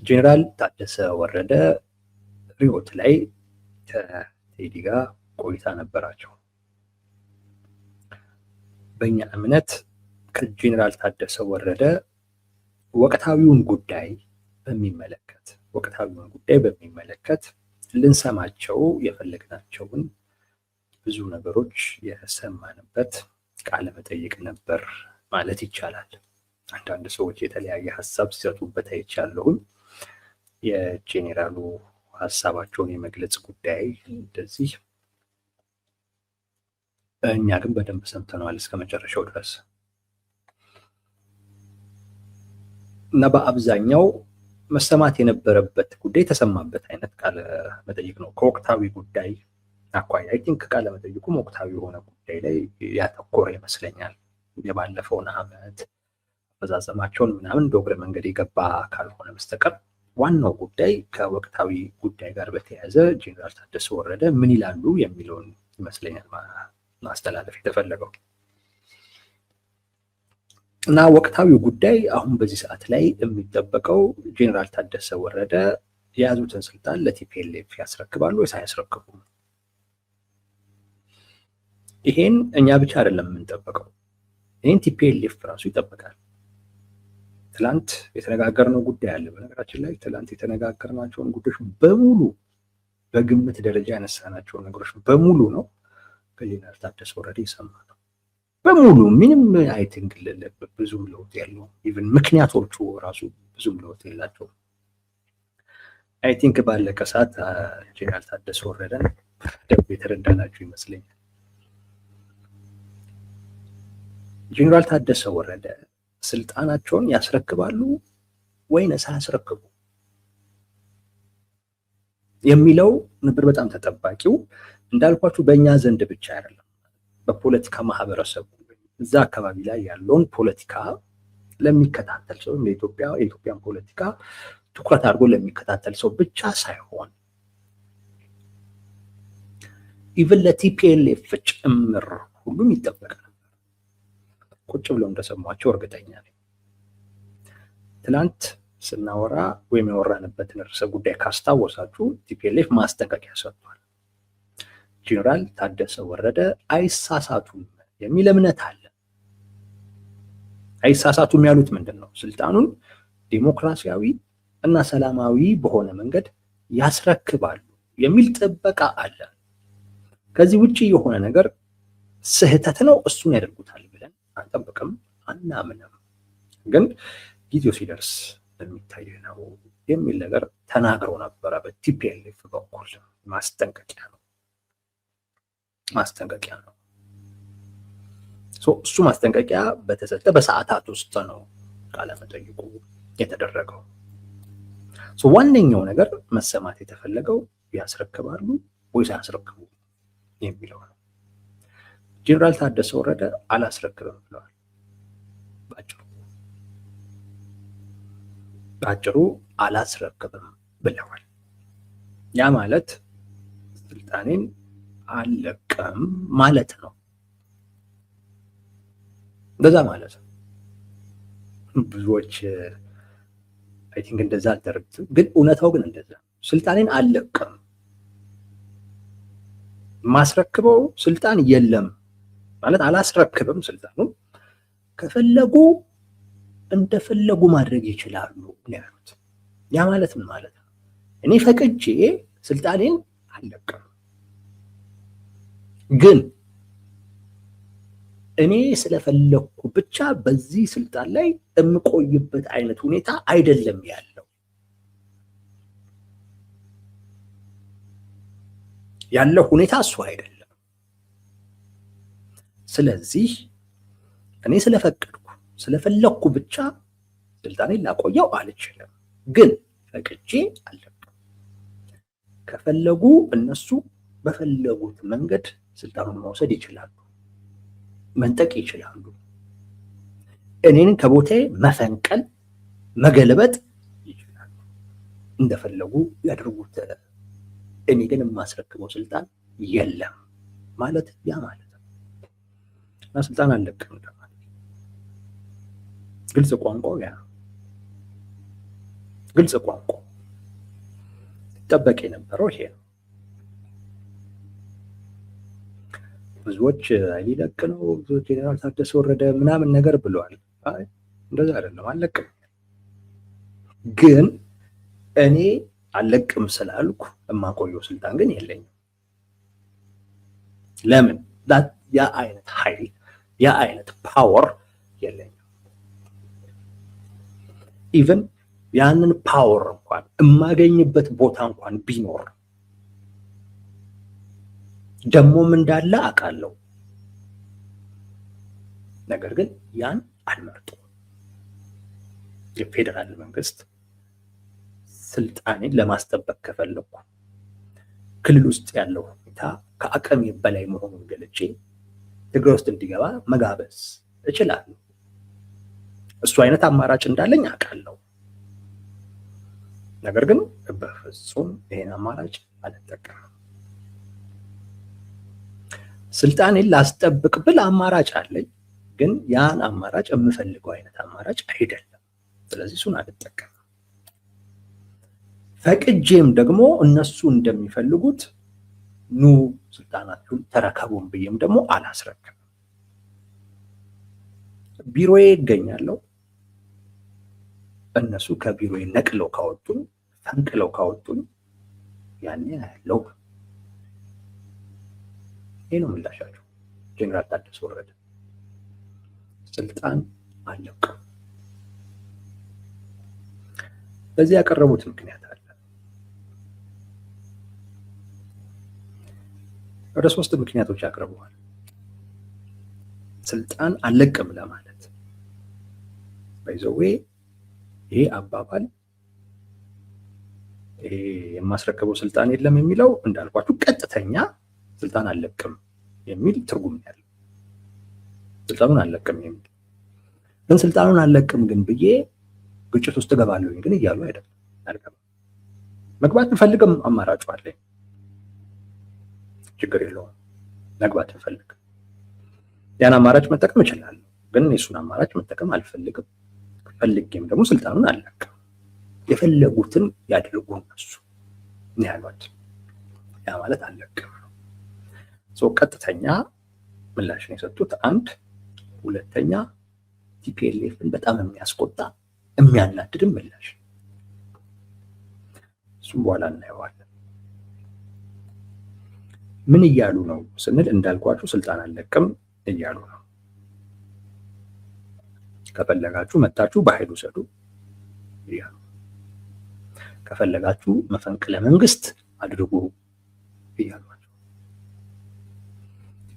ጄኔራል ታደሰ ወረደ ሪዮት ላይ ከቴዲ ጋር ቆይታ ነበራቸው። በእኛ እምነት ከጄኔራል ታደሰ ወረደ ወቅታዊውን ጉዳይ በሚመለከት ልንሰማቸው የፈለግናቸውን ብዙ ነገሮች የሰማንበት ቃለ መጠይቅ ነበር ማለት ይቻላል። አንዳንድ ሰዎች የተለያየ ሀሳብ ሲሰጡበት አይቻለሁኝ። የጄኔራሉ ሀሳባቸውን የመግለጽ ጉዳይ እንደዚህ፣ እኛ ግን በደንብ ሰምተነዋል እስከ መጨረሻው ድረስ እና በአብዛኛው መሰማት የነበረበት ጉዳይ የተሰማበት አይነት ቃለ መጠይቅ ነው። ከወቅታዊ ጉዳይ አኳያ አይ ቲንክ ቃለ መጠይቁም ወቅታዊ የሆነ ጉዳይ ላይ ያተኮረ ይመስለኛል። የባለፈውን ዓመት አፈጻጸማቸውን ምናምን በእግረ መንገድ የገባ ካልሆነ በስተቀር ዋናው ጉዳይ ከወቅታዊ ጉዳይ ጋር በተያያዘ ጄኔራል ታደሰ ወረደ ምን ይላሉ የሚለውን ይመስለኛል ማስተላለፍ የተፈለገው እና ወቅታዊው ጉዳይ አሁን በዚህ ሰዓት ላይ የሚጠበቀው ጄኔራል ታደሰ ወረደ የያዙትን ስልጣን ለቲፒኤልኤፍ ያስረክባሉ ወይስ አያስረክቡም? ይሄን እኛ ብቻ አይደለም የምንጠብቀው፣ ይሄን ቲፒኤልኤፍ ራሱ ይጠብቃል። ትላንት የተነጋገርነው ጉዳይ አለ። በነገራችን ላይ ትላንት የተነጋገርናቸውን ጉዳዮች በሙሉ በግምት ደረጃ ያነሳናቸውን ነገሮች በሙሉ ነው ከጄኔራል ታደሰ ወረደ የሰማነው በሙሉ። ምንም አይ ቲንክ ብዙም ለውጥ ያለው ኢቭን ምክንያቶቹ ራሱ ብዙም ለውጥ የላቸውም። አይ ቲንክ ባለቀ ሰዓት ጄኔራል ታደሰ ወረደን ደብ የተረዳናቸው ይመስለኛል። ጄኔራል ታደሰ ወረደ ስልጣናቸውን ያስረክባሉ ወይንስ አያስረክቡ የሚለው ነበር በጣም ተጠባቂው። እንዳልኳችሁ በእኛ ዘንድ ብቻ አይደለም፣ በፖለቲካ ማህበረሰቡ እዛ አካባቢ ላይ ያለውን ፖለቲካ ለሚከታተል ሰው የኢትዮጵያን ፖለቲካ ትኩረት አድርጎ ለሚከታተል ሰው ብቻ ሳይሆን ኢቭን ለቲፒኤልኤፍ ጭምር ሁሉም ይጠበቃል። ቁጭ ብለው እንደሰሟቸው እርግጠኛ ነኝ። ትናንት ስናወራ ወይም ያወራንበትን ርዕሰ ጉዳይ ካስታወሳችሁ ቲፒኤልኤፍ ማስጠንቀቂያ ሰጥቷል። ጄኔራል ታደሰ ወረደ አይሳሳቱም የሚል እምነት አለ። አይሳሳቱም ያሉት ምንድን ነው? ስልጣኑን ዲሞክራሲያዊ እና ሰላማዊ በሆነ መንገድ ያስረክባሉ የሚል ጥበቃ አለ። ከዚህ ውጪ የሆነ ነገር ስህተት ነው እሱን ያደርጉታል ብለን አንጠብቅም፣ አናምንም። ግን ጊዜው ሲደርስ የሚታይ ነው የሚል ነገር ተናግረው ነበረ። በቲፒኤልኤፍ በኩል ማስጠንቀቂያ ነው። እሱ ማስጠንቀቂያ በተሰጠ በሰዓታት ውስጥ ነው ቃለ መጠይቁ የተደረገው። ዋነኛው ነገር መሰማት የተፈለገው ያስረክባሉ ወይስ አያስረክቡ የሚለው ነው። ጄኔራል ታደሰ ወረደ አላስረክብም ብለዋል። በአጭሩ አላስረክብም ብለዋል። ያ ማለት ስልጣኔን አልለቅም ማለት ነው። እንደዛ ማለት ነው። ብዙዎች አይ ቲንክ እንደዛ አልተረዱትም፣ ግን እውነታው ግን እንደዛ ስልጣኔን አልለቅም፣ ማስረክበው ስልጣን የለም ማለት አላስረክብም። ስልጣኑን ከፈለጉ እንደፈለጉ ማድረግ ይችላሉ ያሉት። ያ ማለት ምን ማለት ነው? እኔ ፈቅጄ ስልጣኔን አልለቅም፣ ግን እኔ ስለፈለኩ ብቻ በዚህ ስልጣን ላይ የምቆይበት አይነት ሁኔታ አይደለም ያለው ሁኔታ እሱ አይደለም። ስለዚህ እኔ ስለፈለኩ ብቻ ስልጣኔን ላቆየው አልችልም፣ ግን ፈቅጄ አልለቅም። ከፈለጉ እነሱ በፈለጉት መንገድ ስልጣኑን መውሰድ ይችላሉ፣ መንጠቅ ይችላሉ፣ እኔን ከቦታዬ መፈንቀል መገልበጥ ይችላሉ፣ እንደፈለጉ ያድርጉት። እኔ ግን የማስረክበው ስልጣን የለም ማለት ያ ማለት ነው። እና ስልጣን አልለቅም ማለት ግልጽ ቋንቋው ያ። ግልጽ ቋንቋ ይጠበቅ የነበረው ይሄ ነው። ብዙዎች ሊለቅ ነው፣ ብዙዎች ጄኔራል ታደሰ ወረደ ምናምን ነገር ብለዋል። አይ እንደዛ አይደለም፣ አልለቅም። ግን እኔ አልለቅም ስላልኩ የማቆየው ስልጣን ግን የለኝም። ለምን? ያ አይነት ኃይል ያ አይነት ፓወር የለኝም። ኢቨን ያንን ፓወር እንኳን የማገኝበት ቦታ እንኳን ቢኖር ደሞም እንዳለ አውቃለሁ። ነገር ግን ያን አልመርጥም። የፌዴራል መንግስት ስልጣኔን ለማስጠበቅ ከፈለኩ ክልል ውስጥ ያለው ሁኔታ ከአቅሜ በላይ መሆኑን ገልጬ ትግራይ ውስጥ እንዲገባ መጋበዝ እችላለሁ። እሱ አይነት አማራጭ እንዳለኝ አውቃለሁ። ነገር ግን በፍጹም ይሄን አማራጭ አልጠቀምም። ስልጣኔን ላስጠብቅ ብል አማራጭ አለኝ፣ ግን ያን አማራጭ የምፈልገው አይነት አማራጭ አይደለም። ስለዚህ እሱን አልጠቀምም። ፈቅጄም ደግሞ እነሱ እንደሚፈልጉት ኑ ስልጣናችሁን ተረከቡን ብዬም ደግሞ አላስረክብም። ቢሮዬ ይገኛለሁ። እነሱ ከቢሮዬ ነቅለው ካወጡኝ፣ ፈንቅለው ካወጡኝ ያኔ ያለው ይሄ ነው ምላሻቸው። ጄኔራል ታደሰ ወረደ ስልጣን አልለቅም። በዚህ ያቀረቡት ምክንያት አለ። ወደ 3 ምክንያቶች ያቀርበዋል ስልጣን አልለቅም ለማለት። በይዘዌ ይሄ አባባል ይሄ የማስረከበው ስልጣን የለም የሚለው እንዳልኳችሁ ቀጥተኛ ስልጣን አልለቅም የሚል ትርጉም ያለው ስልጣኑን አልለቅም የሚል ግን ስልጣኑን አልለቅም ግን ብዬ ግጭት ውስጥ ገባለሁኝ ግን እያሉ አይደለም። አልገባም። መግባት እንፈልግም አማራጭ አለኝ፣ ችግር የለውም። መግባት እንፈልግ ያን አማራጭ መጠቀም እችላለሁ፣ ግን እሱን አማራጭ መጠቀም አልፈልግም። ፈልጌም ደግሞ ስልጣኑን አልለቅም። የፈለጉትን ያድርጉ እነሱ ነው ያሏት። ያ ማለት አልለቅም ነው። ቀጥተኛ ምላሽ ነው የሰጡት። አንድ ሁለተኛ ቲፒኤልኤፍን በጣም የሚያስቆጣ የሚያናድድም ምላሽ። እሱም በኋላ እናየዋለን። ምን እያሉ ነው ስንል እንዳልኳችሁ ስልጣን አልለቅም እያሉ ነው። ከፈለጋችሁ መጣችሁ በኃይል ውሰዱ እያሉ፣ ከፈለጋችሁ መፈንቅለ መንግስት አድርጉ እያሉ።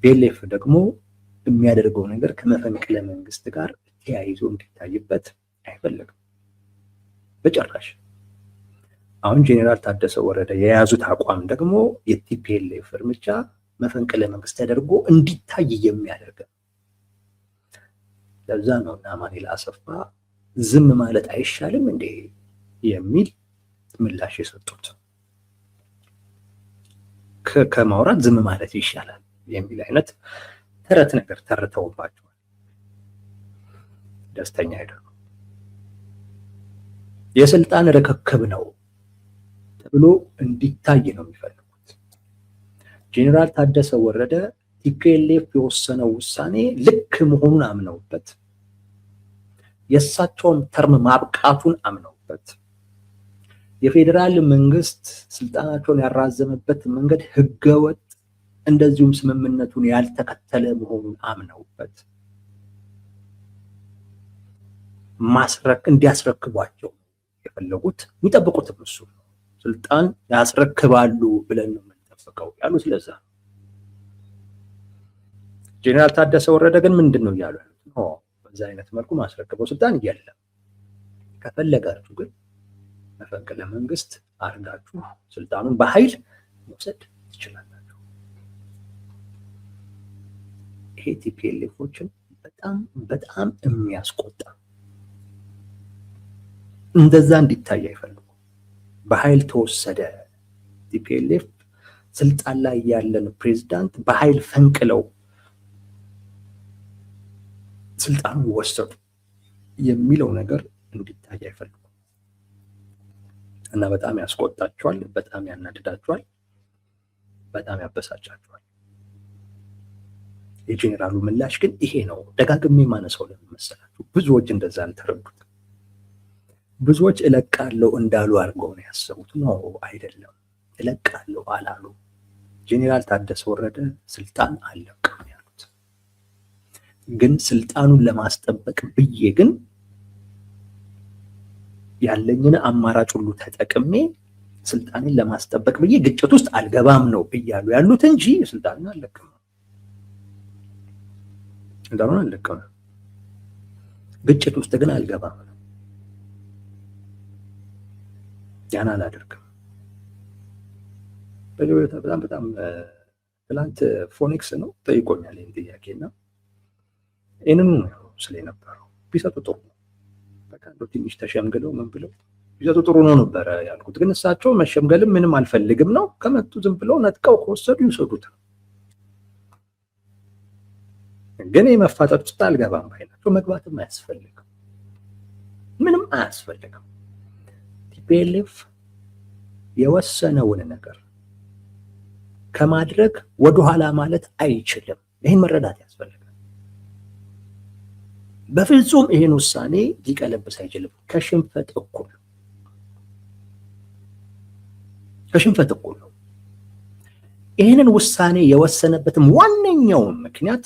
ቲፒኤልኤፍ ደግሞ የሚያደርገው ነገር ከመፈንቅለ መንግስት ጋር ተያይዞ እንዲታይበት አይፈልግም በጭራሽ። አሁን ጄኔራል ታደሰ ወረደ የያዙት አቋም ደግሞ የቲፒኤልኤፍ እርምጃ መፈንቅለ መንግስት ተደርጎ እንዲታይ የሚያደርግ። ለዛ ነው አማኑኤል አሰፋ ዝም ማለት አይሻልም እንዴ የሚል ምላሽ የሰጡት። ከማውራት ዝም ማለት ይሻላል የሚል አይነት ተረት ነገር ተርተውባቸዋል። ደስተኛ አይደሉም። የስልጣን ርክክብ ነው ተብሎ እንዲታይ ነው የሚፈልጉት። ጄኔራል ታደሰ ወረደ ቲፒኤልኤፍ የወሰነው ውሳኔ ልክ መሆኑን አምነውበት፣ የእሳቸውም ተርም ማብቃቱን አምነውበት፣ የፌዴራል መንግስት ስልጣናቸውን ያራዘመበት መንገድ ህገወጥ እንደዚሁም ስምምነቱን ያልተከተለ መሆኑን አምነውበት እንዲያስረክቧቸው የፈለጉት የሚጠብቁትም እሱ ነው። ስልጣን ያስረክባሉ ብለን ነው የምንጠብቀው ያሉት። ስለዛ ጄኔራል ታደሰ ወረደ ግን ምንድን ነው እያሉ ያሉት? በዛ አይነት መልኩ ማስረክበው ስልጣን የለም፣ ከፈለጋችሁ ግን መፈንቅለ መንግስት አድርጋችሁ ስልጣኑን በኃይል መውሰድ ትችላላችሁ። ይሄ ቲፒኤልኤፎችን በጣም በጣም የሚያስቆጣ፣ እንደዛ እንዲታይ አይፈልጉም። በኃይል ተወሰደ። ቲፒኤልኤፍ ስልጣን ላይ ያለን ፕሬዝዳንት በኃይል ፈንቅለው ስልጣኑን ወሰዱ የሚለው ነገር እንዲታይ አይፈልጉም። እና በጣም ያስቆጣቸዋል፣ በጣም ያናድዳቸዋል፣ በጣም ያበሳጫቸዋል። የጄኔራሉ ምላሽ ግን ይሄ ነው። ደጋግሜ ማነሳው ለምን መሰላችሁ? ብዙዎች እንደዛ አልተረዱት። ብዙዎች እለቃለሁ እንዳሉ አድርገው ነው ያሰቡት። ነው አይደለም፣ እለቃለሁ አላሉ። ጄኔራል ታደሰ ወረደ ስልጣን አልለቅም ያሉት፣ ግን ስልጣኑን ለማስጠበቅ ብዬ ግን ያለኝን አማራጭ ሁሉ ተጠቅሜ ስልጣንን ለማስጠበቅ ብዬ ግጭት ውስጥ አልገባም ነው እያሉ ያሉት እንጂ ስልጣንን አልለቅም እንዳልሆነ አልለቅም፣ ግጭት ውስጥ ግን አልገባም ነው። ያን አላደርግም። በጣም በጣም ትላንት ፎኒክስ ነው ጠይቆኛል ይህን ጥያቄና ይህንኑ ነው ስለነበረው ቢሰጡ ጥሩ ነው። በቃ ትንሽ ተሸምግለው ምን ብለው ቢሰጡ ጥሩ ነው ነበረ ያልኩት። ግን እሳቸው መሸምገልም ምንም አልፈልግም ነው። ከመጡ ዝም ብለው ነጥቀው ከወሰዱ ይውሰዱት ነው። ግን የመፋጠጥ ውስጥ አልገባም ባይናቸው። መግባትም አያስፈልግም፣ ምንም አያስፈልግም። ቲፒኤልኤፍ የወሰነውን ነገር ከማድረግ ወደኋላ ማለት አይችልም። ይህን መረዳት ያስፈልጋል። በፍጹም ይህን ውሳኔ ሊቀለብስ አይችልም። ከሽንፈት እኩል ነው። ይህንን ውሳኔ የወሰነበትም ዋነኛውን ምክንያት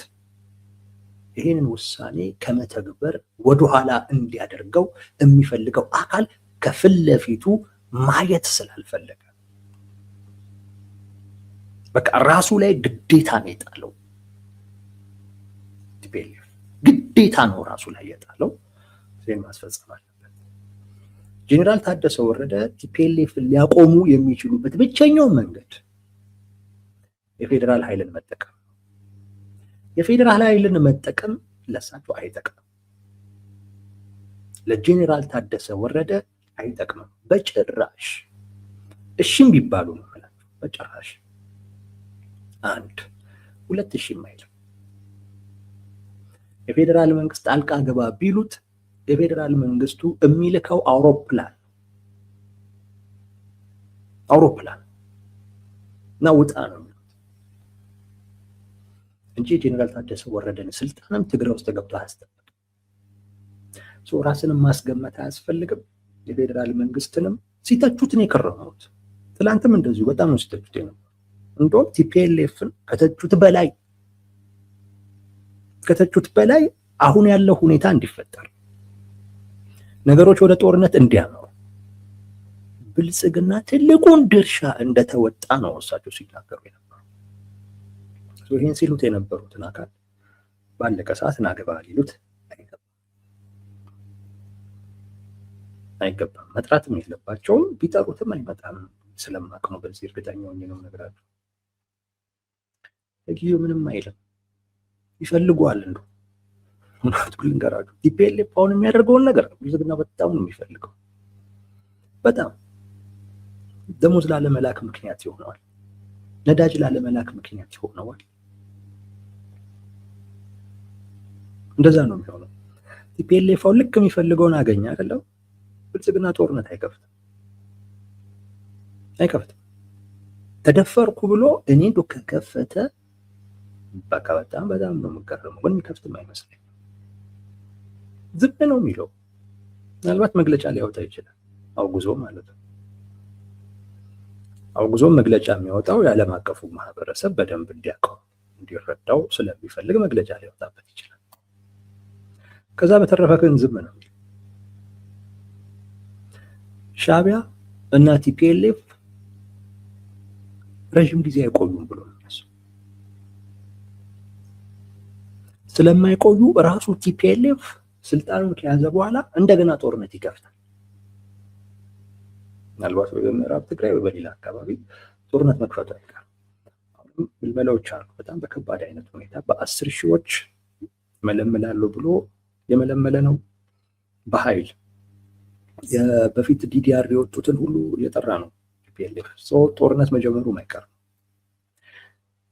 ይህንን ውሳኔ ከመተግበር ወደኋላ እንዲያደርገው የሚፈልገው አካል ከፊት ለፊቱ ማየት ስላልፈለገ በቃ ራሱ ላይ ግዴታ ነው የጣለው። ቲፒኤልኤፍ ግዴታ ነው ራሱ ላይ የጣለው። ይህን ማስፈጸም አለበት። ጄኔራል ታደሰ ወረደ ቲፒኤልኤፍ ሊያቆሙ የሚችሉበት ብቸኛው መንገድ የፌዴራል ኃይልን መጠቀም። የፌዴራል ኃይልን መጠቀም ለሳቸው አይጠቅምም፣ ለጄኔራል ታደሰ ወረደ አይጠቅምም በጭራሽ። እሺም ቢባሉ ነው ማለት በጭራሽ። አንድ ሁለት እሺም አይልም። የፌዴራል መንግስት ጣልቃ ገባ ቢሉት የፌዴራል መንግስቱ የሚልከው አውሮፕላን እና ውጣ ነው የሚሉት እንጂ ጄኔራል ታደሰ ወረደን ስልጣንም ትግራይ ውስጥ ገብቶ አያስጠብቅም። ራስንም ማስገመት አያስፈልግም። የፌዴራል መንግስትንም ሲተቹት ነው የከረሙት። ትላንትም እንደዚሁ በጣም ነው ሲተቹት የነበረው። እንደውም ቲፒኤልኤፍን ከተቹት በላይ አሁን ያለው ሁኔታ እንዲፈጠር ነገሮች ወደ ጦርነት እንዲያመሩ ብልጽግና ትልቁን ድርሻ እንደተወጣ ነው እሳቸው ሲናገሩ የነበረው። ይህን ሲሉት የነበሩትን አካል ባለቀ ሰዓት ናገባ ሊሉት አይገባም። መጥራትም የለባቸውም። ቢጠሩትም አይመጣም። ስለማቅ ነው በዚህ እርግጠኛ ሆኜ ነው የምነግራቸው። ለጊዜው ምንም አይልም። ይፈልጓል እንደው እውነቱን ልንገራችሁ፣ ቲፒኤልኤፍ አሁን የሚያደርገውን ነገር ብልጽግና በጣም ነው የሚፈልገው። በጣም ደሞዝ ላለመላክ ምክንያት ይሆነዋል። ነዳጅ ላለመላክ ምክንያት ይሆነዋል። እንደዛ ነው የሚሆነው። ቲፒኤልኤፍ አሁን ልክ የሚፈልገውን አገኘ አይደለም። ብልጽግና ጦርነት አይከፍትም። ተደፈርኩ ብሎ እኔ እንደው ከከፈተ በቃ በጣም ነው የምገረመው። ግን የሚከፍትም አይመስለኝም። ዝም ነው የሚለው። ምናልባት መግለጫ ሊያወጣ ይችላል፣ አውግዞ ማለት ነው። አውግዞ መግለጫ የሚያወጣው የዓለም አቀፉ ማህበረሰብ በደንብ እንዲያውቀው እንዲረዳው ስለሚፈልግ መግለጫ ሊያወጣበት ይችላል። ከዛ በተረፈ ግን ዝም ነው። ሻዕቢያ እና ቲፒኤልኤፍ ረዥም ጊዜ አይቆዩም ብሎ ነው የሚያስበው። ስለማይቆዩ ራሱ ቲፒኤልኤፍ ስልጣኑን ከያዘ በኋላ እንደገና ጦርነት ይከፍታል። ምናልባት በምዕራብ ትግራይ ወይ በሌላ አካባቢ ጦርነት መክፈቱ አይቀርም። አሁንም ምልመላዎች አሉ። በጣም በከባድ አይነት ሁኔታ በ10 ሺዎች መለምላሉ ብሎ የመለመለ ነው በኃይል በፊት ዲዲአር የወጡትን ሁሉ እየጠራ ነው ቲፒኤልኤፍ። ጦርነት መጀመሩ አይቀርም።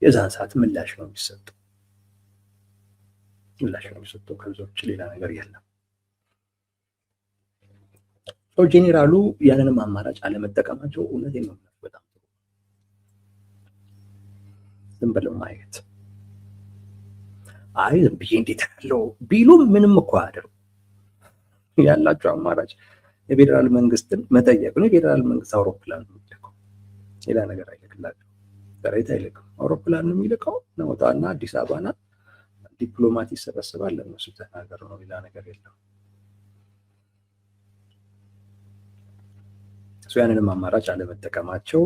የዛን ሰዓት ምላሽ ነው የሚሰጠው። ከዛ ውጭ ሌላ ነገር የለም። ጄኔራሉ ያንንም አማራጭ አለመጠቀማቸው እውነቴን ነው በጣም ዝም ብለው ማየት ዝም ብዬ እንዴት ያለው ቢሉም ምንም እኮ አያደርጉ ያላቸው አማራጭ የፌዴራል መንግስትን መጠየቅ ነው። የፌዴራል መንግስት አውሮፕላን ነው የሚልከው፣ ሌላ ነገር አይልክላቸው። ሰራዊት አይልክም፣ አውሮፕላን ነው የሚልከው። ነውጣና አዲስ አበባና ዲፕሎማት ይሰበስባል፣ ለነሱ ተናገር ነው፣ ሌላ ነገር የለም። ያንንም አማራጭ አለመጠቀማቸው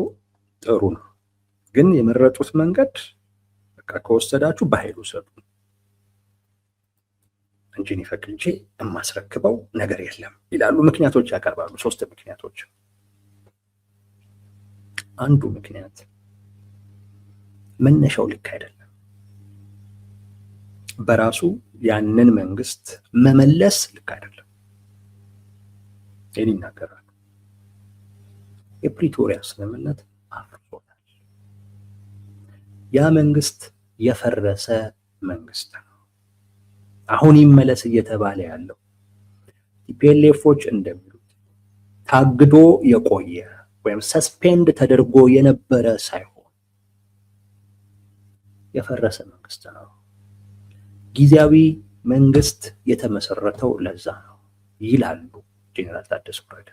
ጥሩ ነው። ግን የመረጡት መንገድ በቃ ከወሰዳችሁ በኃይል ውሰዱ እንጂ እኔ ፈቅጄ የማስረክበው ነገር የለም ይላሉ። ምክንያቶች ያቀርባሉ፣ 3 ምክንያቶች። አንዱ ምክንያት መነሻው ልክ አይደለም፣ በራሱ ያንን መንግስት መመለስ ልክ አይደለም። ይህን ይናገራሉ። የፕሪቶሪያ ስምምነት አፍርሶታል። ያ መንግስት የፈረሰ መንግስት ነው። አሁን ይመለስ እየተባለ ያለው ቲፒኤልኤፎች እንደሚሉት ታግዶ የቆየ ወይም ሰስፔንድ ተደርጎ የነበረ ሳይሆን የፈረሰ መንግስት ነው። ጊዜያዊ መንግስት የተመሰረተው ለዛ ነው ይላሉ ጄኔራል ታደሰ ወረደ።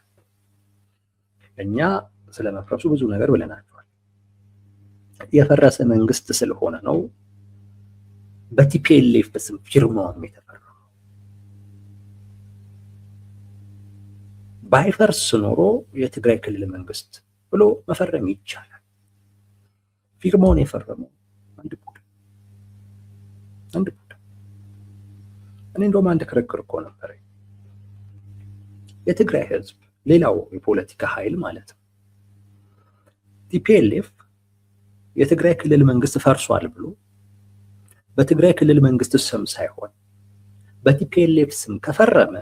እኛ ስለመፍረሱ ብዙ ነገር ብለናቸዋል። የፈረሰ መንግስት ስለሆነ ነው በቲፒኤልኤፍ ስም ፊርማውም የተፈረመው። ባይፈርስ ኖሮ የትግራይ ክልል መንግስት ብሎ መፈረም ይቻላል። ፊርማውን የፈረመው አንድ ቡድን። እኔ እንደውም አንድ ክርክር እኮ ነበር። የትግራይ ህዝብ ሌላው የፖለቲካ ኃይል ማለት ነው ቲፒኤልኤፍ የትግራይ ክልል መንግስት ፈርሷል ብሎ በትግራይ ክልል መንግስት ስም ሳይሆን በቲፒኤልኤፍ ስም ከፈረመ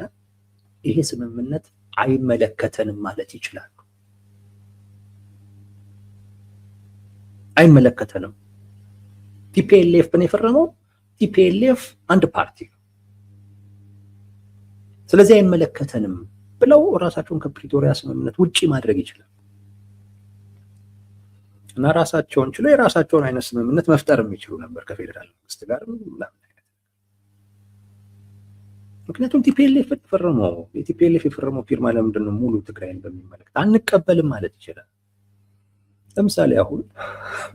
ይሄ ስምምነት አይመለከተንም ማለት ይችላሉ። አይመለከተንም። ቲፒኤልኤፍ ነው የፈረመው። ቲፒኤልኤፍ አንድ ፓርቲ ነው፣ ስለዚህ አይመለከተንም ብለው ራሳቸውን ከፕሪቶሪያ ስምምነት ውጪ ማድረግ ይችላል እና ራሳቸውን ችለው የራሳቸውን አይነት ስምምነት መፍጠር የሚችሉ ነበር ከፌዴራል መንግስት ጋር። ምክንያቱም ቲፒኤልኤፍ የፈረመው ፊርማ ለምንድን ነው ሙሉ ትግራይን በሚመለከት አንቀበልም ማለት ይችላል። ለምሳሌ አሁን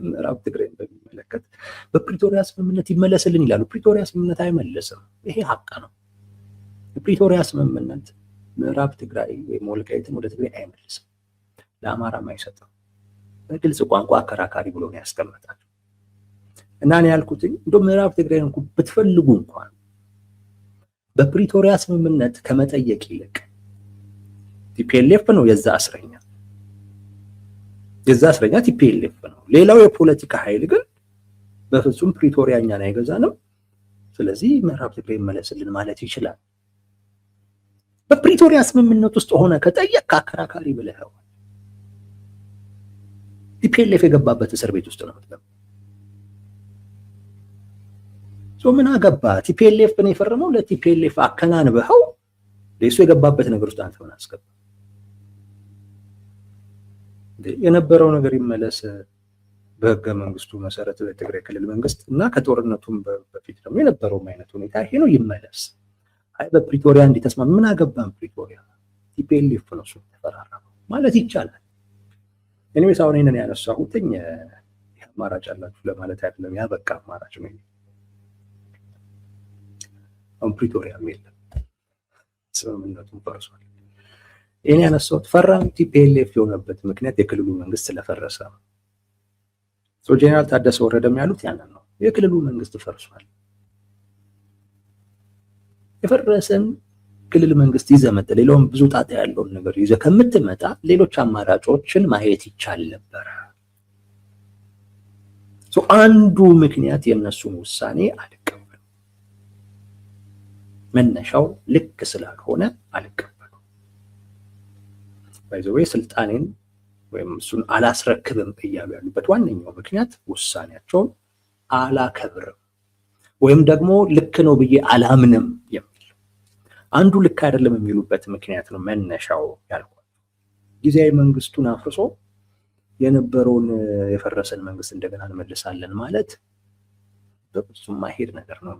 ምዕራብ ትግራይን በሚመለከት በፕሪቶሪያ ስምምነት ይመለስልን ይላሉ። ፕሪቶሪያ ስምምነት አይመለስም። ይሄ ሀቅ ነው። የፕሪቶሪያ ስምምነት ምዕራብ ትግራይ ወይም ወልቃይትን ወደ ትግራይ አይመልስም፣ ለአማራም አይሰጥም። በግልጽ ቋንቋ አከራካሪ ብሎ ነው ያስቀመጣቸው። እና እኔ ያልኩትኝ እንደው ምዕራብ ትግራይን ብትፈልጉ እንኳን በፕሪቶሪያ ስምምነት ከመጠየቅ ይልቅ ቲፒኤልኤፍ ነው የዛ እስረኛ ቲፒኤልኤፍ ነው። ሌላው የፖለቲካ ኃይል ግን በፍጹም ፕሪቶሪያ እኛን አይገዛንም፣ ስለዚህ ምዕራብ ትግራይ ይመለስልን ማለት ይችላል። በፕሪቶሪያ ስምምነት ውስጥ ሆነ ከጠየቅ አከራካሪ ብለኸው ቲፒኤልኤፍ የገባበት እስር ቤት ውስጥ ነው የምትገባው። ምን አገባ? ቲፒኤልኤፍ ነው የፈረመው። ለቲፒኤልኤፍ አከናንበኸው ለሱ የገባበት ነገር ውስጥ አንተ ምን አስገባ? የነበረው ነገር ይመለስ በህገ መንግስቱ መሰረት በትግራይ ክልል መንግስት እና ከጦርነቱም በፊት ደግሞ የነበረውም አይነት ሁኔታ ይሄ ነው፣ ይመለስ። አይ በፕሪቶሪያ እንዲተስማማ ምን አገባን? ፕሪቶሪያ ቲፒኤልኤፍ ነው እሱ ተፈራረመው ማለት ይቻላል። እኔም ሳውን ይሄንን ያነሳሁትኝ አማራጭ አላችሁ ለማለት አይደለም። ያ በቃ አማራጭ ነው። አሁን ፕሪቶሪያ የለም፣ ስምምነቱን ፈርሷል። እኔ ያነሳሁት ፈራሚ ቲፒኤልኤፍ የሆነበት ምክንያት የክልሉ መንግስት ስለፈረሰ ነው። ጄኔራል ታደሰ ወረደም ያሉት ያንን ነው። የክልሉ መንግስት ፈርሷል። የፈረሰን ክልል መንግስት ይዘህ መጣ፣ ሌላውም ብዙ ጣጣ ያለውን ነገር ይዘህ ከምትመጣ ሌሎች አማራጮችን ማየት ይቻል ነበር። አንዱ ምክንያት የነሱን ውሳኔ አልቀበሉ፣ መነሻው ልክ ስላልሆነ አልቀበሉ። ባይዘዌ ስልጣኔን ወይም እሱን አላስረክብም እያሉ ያሉበት ዋነኛው ምክንያት ውሳኔያቸውን አላከብርም ወይም ደግሞ ልክ ነው ብዬ አላምንም የሚል አንዱ ልክ አይደለም የሚሉበት ምክንያት ነው መነሻው ያልኳቸው። ጊዜያዊ መንግስቱን አፍርሶ የነበረውን የፈረሰን መንግስት እንደገና እንመልሳለን ማለት በፍጹም ማሄድ ነገር ነው።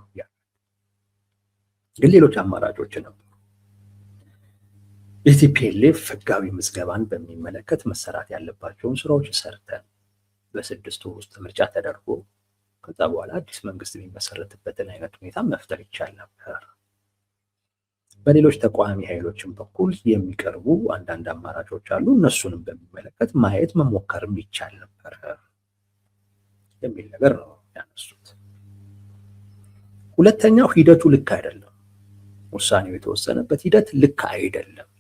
ግን ሌሎች አማራጮች ነበሩ። የቲፒኤልኤፍ ህጋዊ ምዝገባን በሚመለከት መሰራት ያለባቸውን ስራዎች ሰርተን በ6 ወር ውስጥ ምርጫ ተደርጎ ከዛ በኋላ አዲስ መንግስት የሚመሰረትበትን አይነት ሁኔታ መፍጠር ይቻል ነበር። በሌሎች ተቃዋሚ ኃይሎችን በኩል የሚቀርቡ አንዳንድ አማራጮች አሉ። እነሱንም በሚመለከት ማየት መሞከርም ይቻል ነበር የሚል ነገር ነው ያነሱት። ሁለተኛው ሂደቱ ልክ አይደለም፣ ውሳኔው የተወሰነበት ሂደት ልክ አይደለም።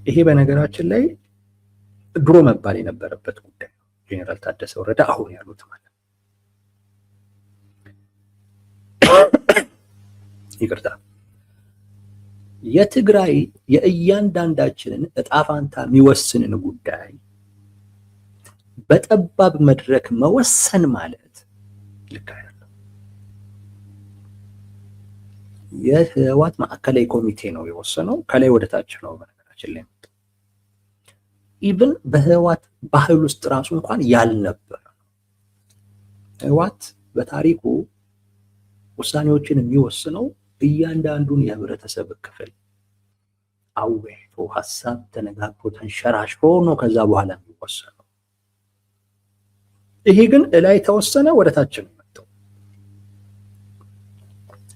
ይሄ በነገራችን ላይ ድሮ መባል የነበረበት ጉዳይ ነው። ጄኔራል ታደሰ ወረደ አሁን ያሉት ማለት ይቅርታ፣ የትግራይ የእያንዳንዳችንን እጣ ፋንታ የሚወስንን ጉዳይ በጠባብ መድረክ መወሰን ማለት ልክ አይደለም። የህወሓት ማዕከላዊ ኮሚቴ ነው የወሰነው፣ ከላይ ወደ ታች ነው በነገራችን ላይ ኢቭን በህወሓት ባህል ውስጥ ራሱ እንኳን ያልነበረ። ህወሓት በታሪኩ ውሳኔዎችን የሚወስነው እያንዳንዱን የህብረተሰብ ክፍል አወያይቶ ሀሳብ ተነጋግሮ ተንሸራሽሮ ነው ከዛ በኋላ የሚወሰነው። ይሄ ግን እላይ ተወሰነ፣ ወደ ታች ነው የመጣው።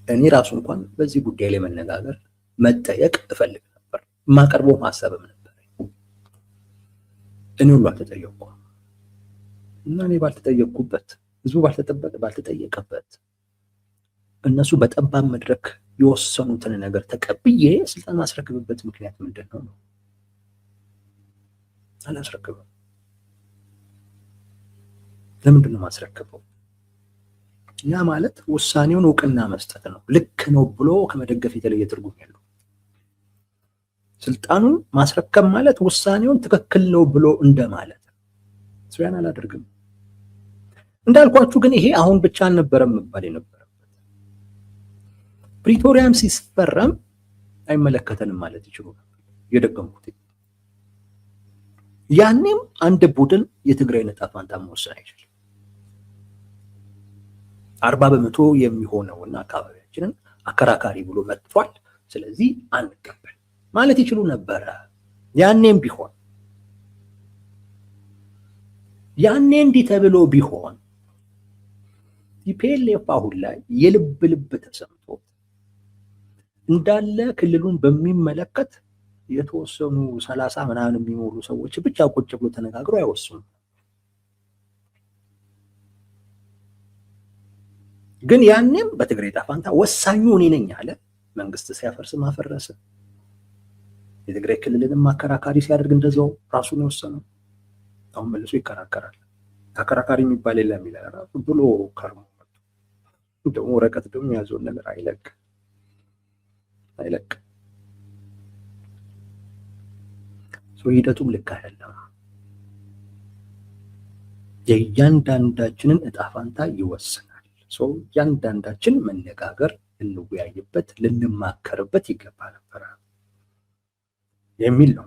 እኔ ራሱ እንኳን በዚህ ጉዳይ ላይ መነጋገር መጠየቅ እፈልግ ነበር፣ የማቀርበው ሀሳብም ነበር። እኔ ሁሉ አልተጠየቅኩም እና እኔ ባልተጠየቅኩበት፣ ህዝቡ ባልተጠየቀበት እነሱ በጠባብ መድረክ የወሰኑትን ነገር ተቀብዬ ስልጣን ማስረክብበት ምክንያት ምንድን ነው? አላስረክብም። ለምንድን ነው ማስረክበው? ያ ማለት ውሳኔውን እውቅና መስጠት ነው። ልክ ነው ብሎ ከመደገፍ የተለየ ትርጉም ያለው። ስልጣኑን ማስረከብ ማለት ውሳኔውን ትክክል ነው ብሎ እንደማለት ነው። ያን አላደርግም። እንዳልኳችሁ ግን ይሄ አሁን ብቻ አልነበረም መባል የነበረበት። ፕሪቶሪያም ሲፈረም አይመለከተንም ማለት ይችሉ ነበር። የደገምኩት ያኔም አንድ ቡድን የትግራይ ዕጣ ፈንታ መወሰን አይችልም። 40% የሚሆነውና አካባቢያችንን አከራካሪ ብሎ መጥቷል፣ ስለዚህ አንቀበል ማለት ይችሉ ነበረ። ያኔም ቢሆን ያኔ እንዲህ ተብሎ ቢሆን ቲፒኤልኤፍ አሁን ላይ የልብ ልብ ተሰምቶ እንዳለ ክልሉን በሚመለከት የተወሰኑ 30 ምናምን የሚሞሉ ሰዎች ብቻ ቁጭ ብሎ ተነጋግረው አይወስኑም። ግን ያኔም በትግራይ ዕጣ ፈንታ ወሳኙ እኔ ነኝ አለ። መንግስት ሲያፈርስ ማፈረሰ። የትግራይ ክልልንም አከራካሪ ሲያደርግ እንደዛው ራሱን የወሰነው። አሁን መልሶ ይከራከራል። ተከራካሪ የሚባል የለም ይላል ራሱ ብሎ ከርሞ ደግሞ ወረቀት ደግሞ ያዘውን ነገር አይለቅ ሂደቱም ልክ አይደለም። የእያንዳንዳችንን ዕጣ ፈንታ ይወስናል። እያንዳንዳችን መነጋገር፣ ልንወያይበት፣ ልንማከርበት ይገባ ነበር የሚል ነው።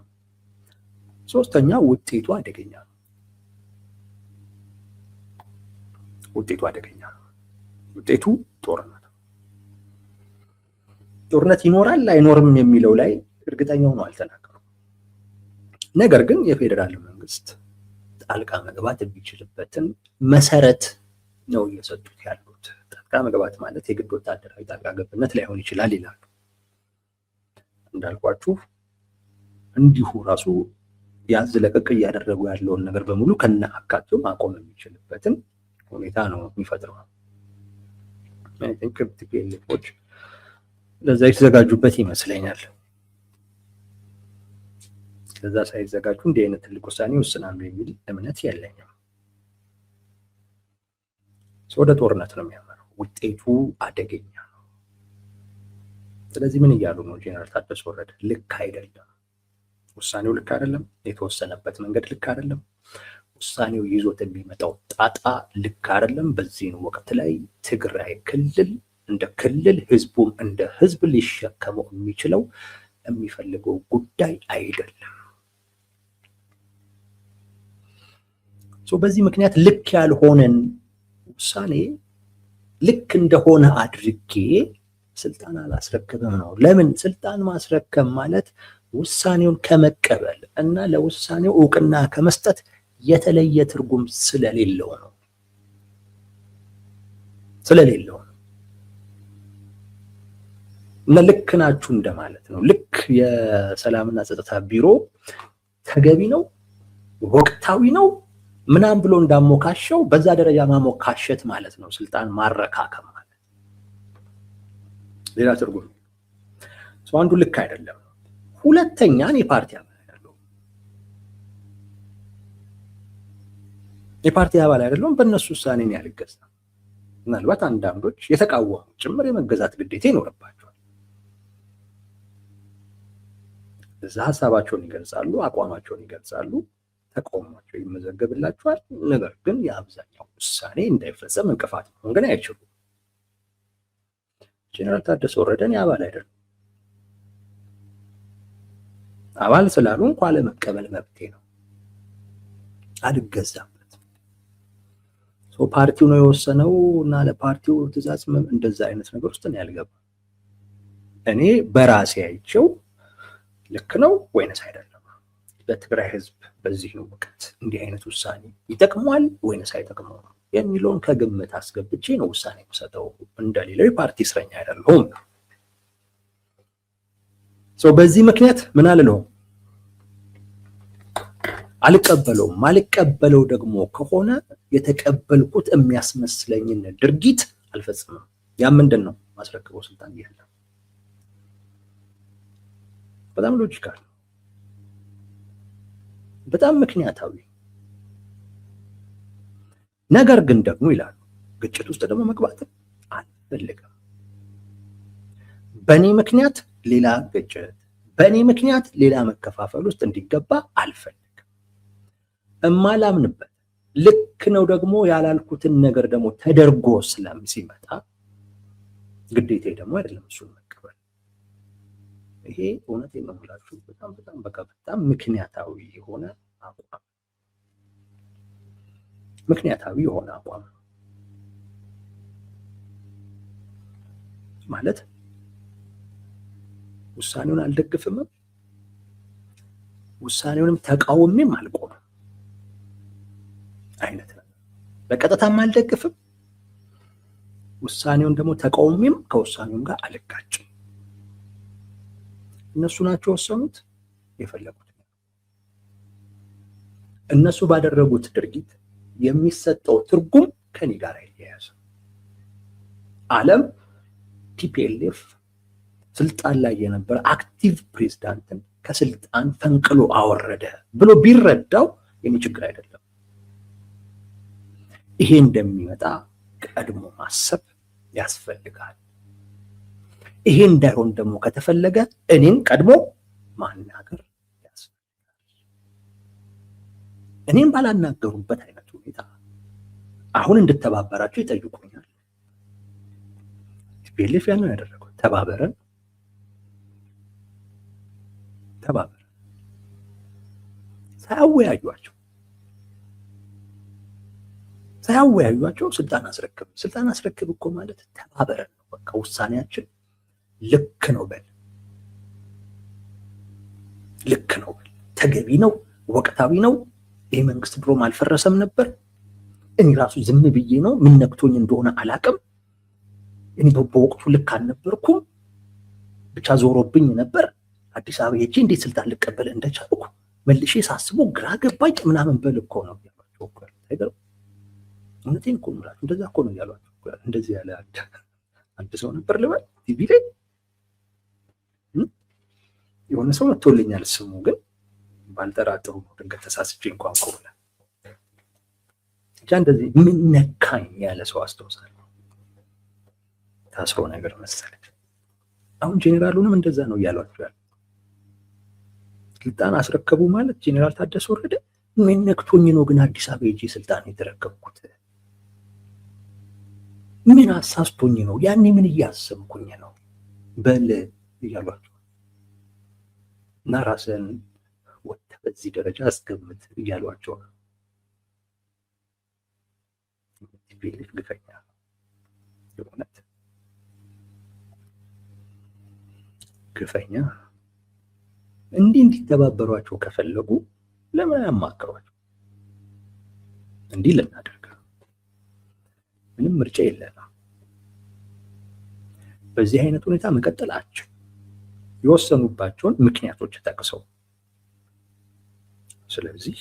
ሶስተኛ ውጤቱ አደገኛ ነው። ውጤቱ ጦርነት ይኖራል አይኖርም የሚለው ላይ እርግጠኛው ነው አልተናገሩም። ነገር ግን የፌዴራል መንግስት ጣልቃ መግባት የሚችልበትን መሰረት ነው እየሰጡት ያሉት። ጣልቃ መግባት ማለት የግድ ወታደራዊ ጣልቃ ገብነት ላይሆን ይችላል ይላሉ። እንዳልኳችሁ እንዲሁ ራሱ ያዝ ለቀቅ እያደረጉ ያለውን ነገር በሙሉ ከነ አካቴው ማቆም የሚችልበትን ሁኔታ ነው የሚፈጥረው። ቲፒኤልኤፎች ለዛ የተዘጋጁበት ይመስለኛል። ለዛ ሳይዘጋጁ እንዲህ አይነት ትልቅ ውሳኔ ይወስናሉ የሚል እምነት የለኝም። ወደ ጦርነት ነው የሚያመራው። ውጤቱ አደገኛ ነው። ስለዚህ ምን እያሉ ነው ጄኔራል ታደሰ ወረደ? ልክ አይደለም፣ ውሳኔው ልክ አይደለም፣ የተወሰነበት መንገድ ልክ አይደለም፣ ውሳኔው ይዞት የሚመጣው ጣጣ ልክ አይደለም። በዚህ ወቅት ላይ ትግራይ ክልል እንደ ክልል ህዝቡም እንደ ህዝብ ሊሸከመው የሚችለው የሚፈልገው ጉዳይ አይደለም። በዚህ ምክንያት ልክ ያልሆነን ውሳኔ ልክ እንደሆነ አድርጌ ስልጣን አላስረክብም ነው። ለምን? ስልጣን ማስረከብ ማለት ውሳኔውን ከመቀበል እና ለውሳኔው እውቅና ከመስጠት የተለየ ትርጉም ስለሌለው ነው። እና ልክ ናችሁ እንደማለት ነው። ልክ የሰላምና ጸጥታ ቢሮ ተገቢ ነው፣ ወቅታዊ ነው ምናምን ብሎ እንዳሞካሸው በዛ ደረጃ ማሞካሸት ማለት ነው ስልጣን ማረካከብ ማለት። ሌላ ትርጉም አንዱ ልክ አይደለም። ሁለተኛ የፓርቲ አባል አይደለሁም። የፓርቲ አባል አይደለሁም፣ በእነሱ ውሳኔ ነው ያልገዛም። ምናልባት አንዳንዶች የተቃወሙ ጭምር የመገዛት ግዴታ ይኖርባቸዋል። እዛ ሀሳባቸውን ይገልጻሉ፣ አቋማቸውን ይገልጻሉ፣ ተቃውሟቸው ይመዘገብላቸዋል። ነገር ግን የአብዛኛው ውሳኔ እንዳይፈጸም እንቅፋት መሆን ግን አይችሉም። ጄኔራል ታደሰ ወረደን የአባል አይደለም። አባል ስላሉ እንኳን ለመቀበል መብቴ ነው፣ አልገዛበት። ፓርቲው ነው የወሰነው እና ለፓርቲው ትእዛዝ እንደዛ አይነት ነገር ውስጥ ነው ያልገባ። እኔ በራሴ አይቼው ልክ ነው ወይንስ አይደለም፣ ለትግራይ ህዝብ በዚህ ወቅት እንዲህ አይነት ውሳኔ ይጠቅሟል ወይንስ አይጠቅመውም የሚለውን ከግምት አስገብቼ ነው ውሳኔ የምሰጠው። እንደሌላው የፓርቲ እስረኛ አይደለሁም። በዚህ ምክንያት ምን አልለውም፣ አልቀበለውም። ማልቀበለው ደግሞ ከሆነ የተቀበልኩት የሚያስመስለኝን ድርጊት አልፈጽምም። ያ ምንድን ነው? ማስረክበው ስልጣን ይያለ። በጣም ሎጂካል፣ በጣም ምክንያታዊ። ነገር ግን ደግሞ ይላሉ ግጭት ውስጥ ደግሞ መግባት አልፈልግም። በእኔ ምክንያት ሌላ ግጭት፣ በእኔ ምክንያት ሌላ መከፋፈል ውስጥ እንዲገባ አልፈልግም። እማላምንበት ልክ ነው ደግሞ ያላልኩትን ነገር ደግሞ ተደርጎ ሲመጣ ግዴታ ደግሞ አይደለም እሱን መቀበል። ይሄ እውነቴን ነው የምላችሁ በጣም ምክንያታዊ የሆነ አቋም ማለት ውሳኔውን አልደግፍም፣ ውሳኔውንም ተቃውሜም አልቆምም አይነት ነው። በቀጥታም አልደግፍም፣ ውሳኔውን ደግሞ ተቃውሜም ከውሳኔውም ጋር አልጋጭም። እነሱ ናቸው ወሰኑት የፈለጉት። እነሱ ባደረጉት ድርጊት የሚሰጠው ትርጉም ከኔ ጋር አይያያዝም። ዓለም ቲፒኤልኤፍ ስልጣን ላይ የነበረ አክቲቭ ፕሬዝዳንትን ከስልጣን ፈንቅሎ አወረደ ብሎ ቢረዳው የኔ ችግር አይደለም። ይሄ እንደሚመጣ ቀድሞ ማሰብ ያስፈልጋል። ይሄ እንዳይሆን ደግሞ ከተፈለገ እኔን ቀድሞ ማናገር ያስፈልጋል። እኔን ባላናገሩበት አይነት ሁኔታ አሁን እንድተባበራቸው ይጠይቁኛል። ቲፒኤልኤፍ ያንን ያደረገው ተባበረን ሳያወያዩአቸው ስልጣን አስረክብ እኮ ማለት ተባበረን ነው። በቃ ውሳኔያችን ልክ ነው በል፣ ተገቢ ነው፣ ወቅታዊ ነው። ይህ መንግስት ድሮም አልፈረሰም ነበር። እኔ ራሱ ዝም ብዬ ነው፣ ምን ነክቶኝ እንደሆነ አላቅም። እኔ በወቅቱ ልክ አልነበርኩም፣ ብቻ ዞሮብኝ ነበር። አዲስ አበባ ሄጄ እንዴት ስልጣን ልቀበል እንደቻልኩ መልሼ ሳስበው ግራ ገባኝ ምናምን በል እኮ ነው ያሏቸው እኮ አይደል? እውነቴን እኮ ነው ያሏቸው። እንደዛ እኮ ነው ያሏቸው። እንደዚህ ያለ አንድ ሰው ነበር ልበል ቲቪ ላይ የሆነ ሰው መጥቶልኛል። ስሙ ግን ባልጠራጥሩ ነው፣ ድንገት ተሳስቼ እንኳን ከሆነ ብቻ እንደዚህ ምን ነካኝ ያለ ሰው አስታውሳለሁ። ታስሮ ነገር መሰለኝ። አሁን ጄኔራሉንም እንደዛ ነው እያሏቸው ያለ። ስልጣን አስረከቡ ማለት ጄኔራል ታደሰ ወረደ ምን ነክቶኝ ነው ግን አዲስ አበባ ሄጄ ስልጣን የተረከብኩት? ምን አሳስቶኝ ነው? ያኔ ምን እያሰብኩኝ ነው? በል እያሏቸው እና ራስን ወጥተህ በዚህ ደረጃ አስገምት እያሏቸው ነው። ቲፒኤልኤፍ ግፈኛ የእውነት ግፈኛ። እንዲህ እንዲተባበሯቸው ከፈለጉ ለምን አያማክሯቸው? እንዲህ ልናደርግ ምንም ምርጫ የለንም። በዚህ አይነት ሁኔታ መቀጠላቸው የወሰኑባቸውን ምክንያቶች ጠቅሰው ስለዚህ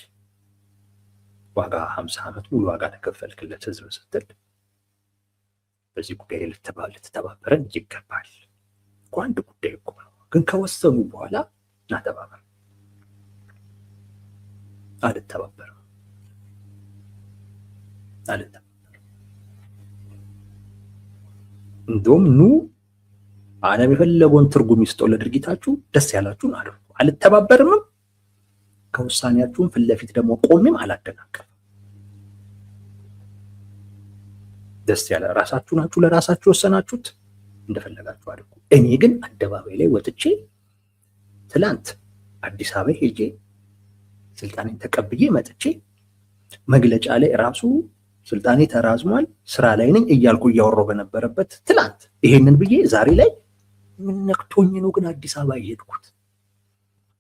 ዋጋ 50 ዓመት ሙሉ ዋጋ ተከፈልክለት ህዝብ ስትል በዚህ ጉዳይ ልትተባበረን ይገባል። አንድ ጉዳይ እኮ ነው፣ ግን ከወሰኑ በኋላ እናተባበር አልተባበርም። እንደውም ኑ ዓለም የፈለገውን ትርጉም ይስጠው ለድርጊታችሁ፣ ደስ ያላችሁን አድርጉ። አልተባበርምም፣ ከውሳኔያችሁም ፊት ለፊት ደግሞ ቆሜም አላደናቀፍም። ደስ ያለ ራሳችሁ ናችሁ፣ ለራሳችሁ ወሰናችሁት፣ እንደፈለጋችሁ አድርጉ። እኔ ግን አደባባይ ላይ ወጥቼ ትላንት አዲስ አበባ ሄጄ ስልጣኔን ተቀብዬ መጥቼ መግለጫ ላይ ራሱ ስልጣኔ ተራዝሟል ስራ ላይ ነኝ እያልኩ እያወራሁ በነበረበት ትላንት ይሄንን ብዬ ዛሬ ላይ ምን ነክቶኝ ነው ግን አዲስ አበባ የሄድኩት?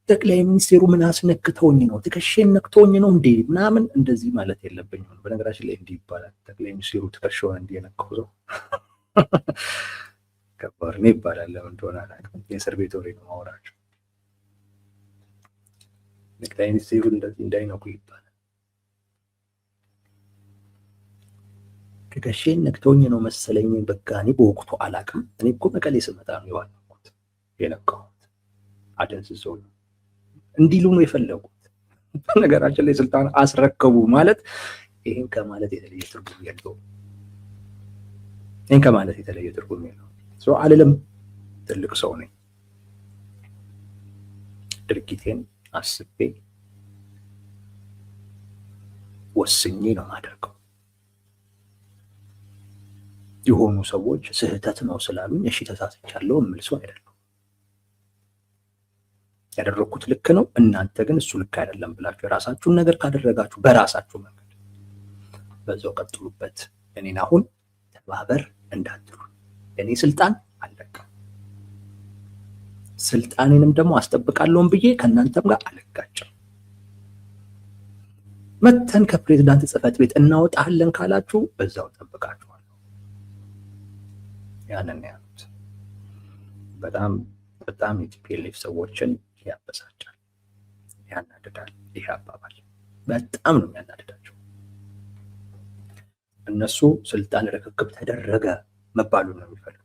ጠቅላይ ሚኒስቴሩ ምን አስነክተውኝ ነው? ትከሻዬን ነክተውኝ ነው እንዴ? ምናምን እንደዚህ ማለት የለብኝም። በነገራችን ላይ እንዲህ ይባላል፣ ጠቅላይ ሚኒስቴሩ ትከሻውን እንዲህ የነካው ሰው ከባድ ነው ይባላል። ለምን እንደሆነ አላውቅም። የእስር ቤት ወሬ ነው ማውራቸው። ጠቅላይ ሚኒስቴሩ እንደዚህ እንዳይነኩ ይባላል። ትከሻዬን ነክተውኝ ነው መሰለኝ። በቃ እኔ በወቅቱ አላውቅም። እኔ እኮ መቀሌ ስመጣ ነው የዋልኩት የነካሁት። አደንዝዘው ነው እንዲሉ ነው የፈለጉት። በነገራችን ላይ ስልጣን አስረከቡ ማለት ይሄን ከማለት የተለየ ትርጉም የለውም። ይሄን ከማለት የተለየ ትርጉም የለውም። ሰው አልልም፣ ትልቅ ሰው ነኝ። ድርጊቴን አስቤ ወስኜ ነው ማደርገው። የሆኑ ሰዎች ስህተት ነው ስላሉኝ እሺ ተሳስቻለሁ የምል ሰው አይደለም። ያደረኩት ልክ ነው፣ እናንተ ግን እሱ ልክ አይደለም ብላችሁ የራሳችሁን ነገር ካደረጋችሁ በራሳችሁ መንገድ በዛው ቀጥሉበት። እኔን አሁን ተባበር እንዳትሉ። እኔ ስልጣን አልለቅም፣ ስልጣኔንም ደግሞ አስጠብቃለሁም ብዬ ከእናንተም ጋር አልጋጭም። መተን ከፕሬዝዳንት ጽህፈት ቤት እናወጣለን ካላችሁ በዛው ጠብቃችኋለሁ። ያንን ያሉት በጣም የቲፒኤልኤፍ ሰዎችን ያበሳጫል፣ ያናድዳል። ይሄ አባባል በጣም ነው የሚያናድዳቸው። እነሱ ስልጣን ርክክብ ተደረገ መባሉን ነው የሚፈልጉት።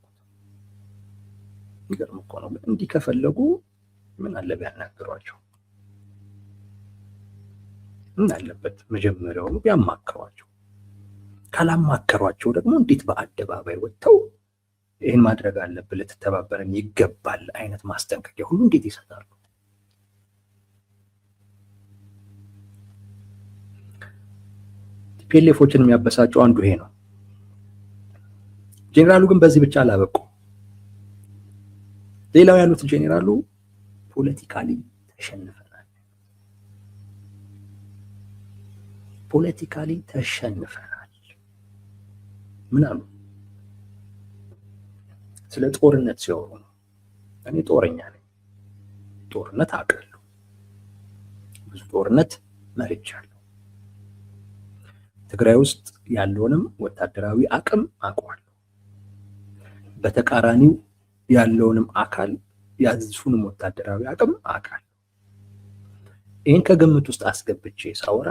የሚገርም እኮ ነው። እንዲህ ከፈለጉ ምን አለ ቢያናግሯቸው? ምን አለበት መጀመሪያውኑ ቢያማክሯቸው? ካላማከሯቸው ደግሞ እንዴት በአደባባይ ወጥተው ይህን ማድረግ አለብህ፣ ልትተባበረን ይገባል አይነት ማስጠንቀቂያ ሁሉ እንዴት ይሰጣሉ? ቲፒኤልኤፎችን የሚያበሳጨው አንዱ ይሄ ነው። ጄኔራሉ ግን በዚህ ብቻ አላበቁ። ሌላው ያሉት ጄኔራሉ ፖለቲካሊ ተሸንፈናል፣ ፖለቲካሊ ተሸንፈናል። ምን አሉ? ስለ ጦርነት ሲያወሩ ነው። እኔ ጦረኛ ነኝ፣ ጦርነት አውቃለሁ፣ ብዙ ጦርነት መርቻለሁ። ትግራይ ውስጥ ያለውንም ወታደራዊ አቅም አውቀዋለሁ፣ በተቃራኒው ያለውንም አካል ያዙንም ወታደራዊ አቅም አውቃለሁ። ይህን ከግምት ውስጥ አስገብቼ ሳወራ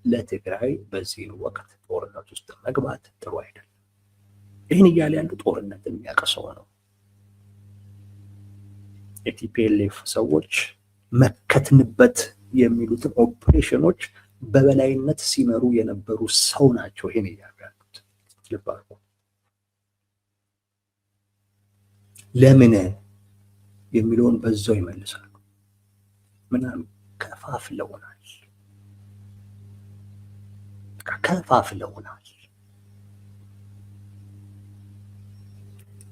ለትግራይ በዚህ ወቅት ጦርነት ውስጥ መግባት ጥሩ አይደለም። ይህን እያለ ያሉ ጦርነትን የሚያቀሰው ነው። የቲፒኤልኤፍ ሰዎች መከትንበት የሚሉትን ኦፕሬሽኖች በበላይነት ሲመሩ የነበሩ ሰው ናቸው። ይሄን እያሉ ያሉት ልብ አድርጉ። ለምን የሚለውን በዛው ይመልሳሉ። ምናምን ከፋፍለውናል፣ ከፋፍለውናል።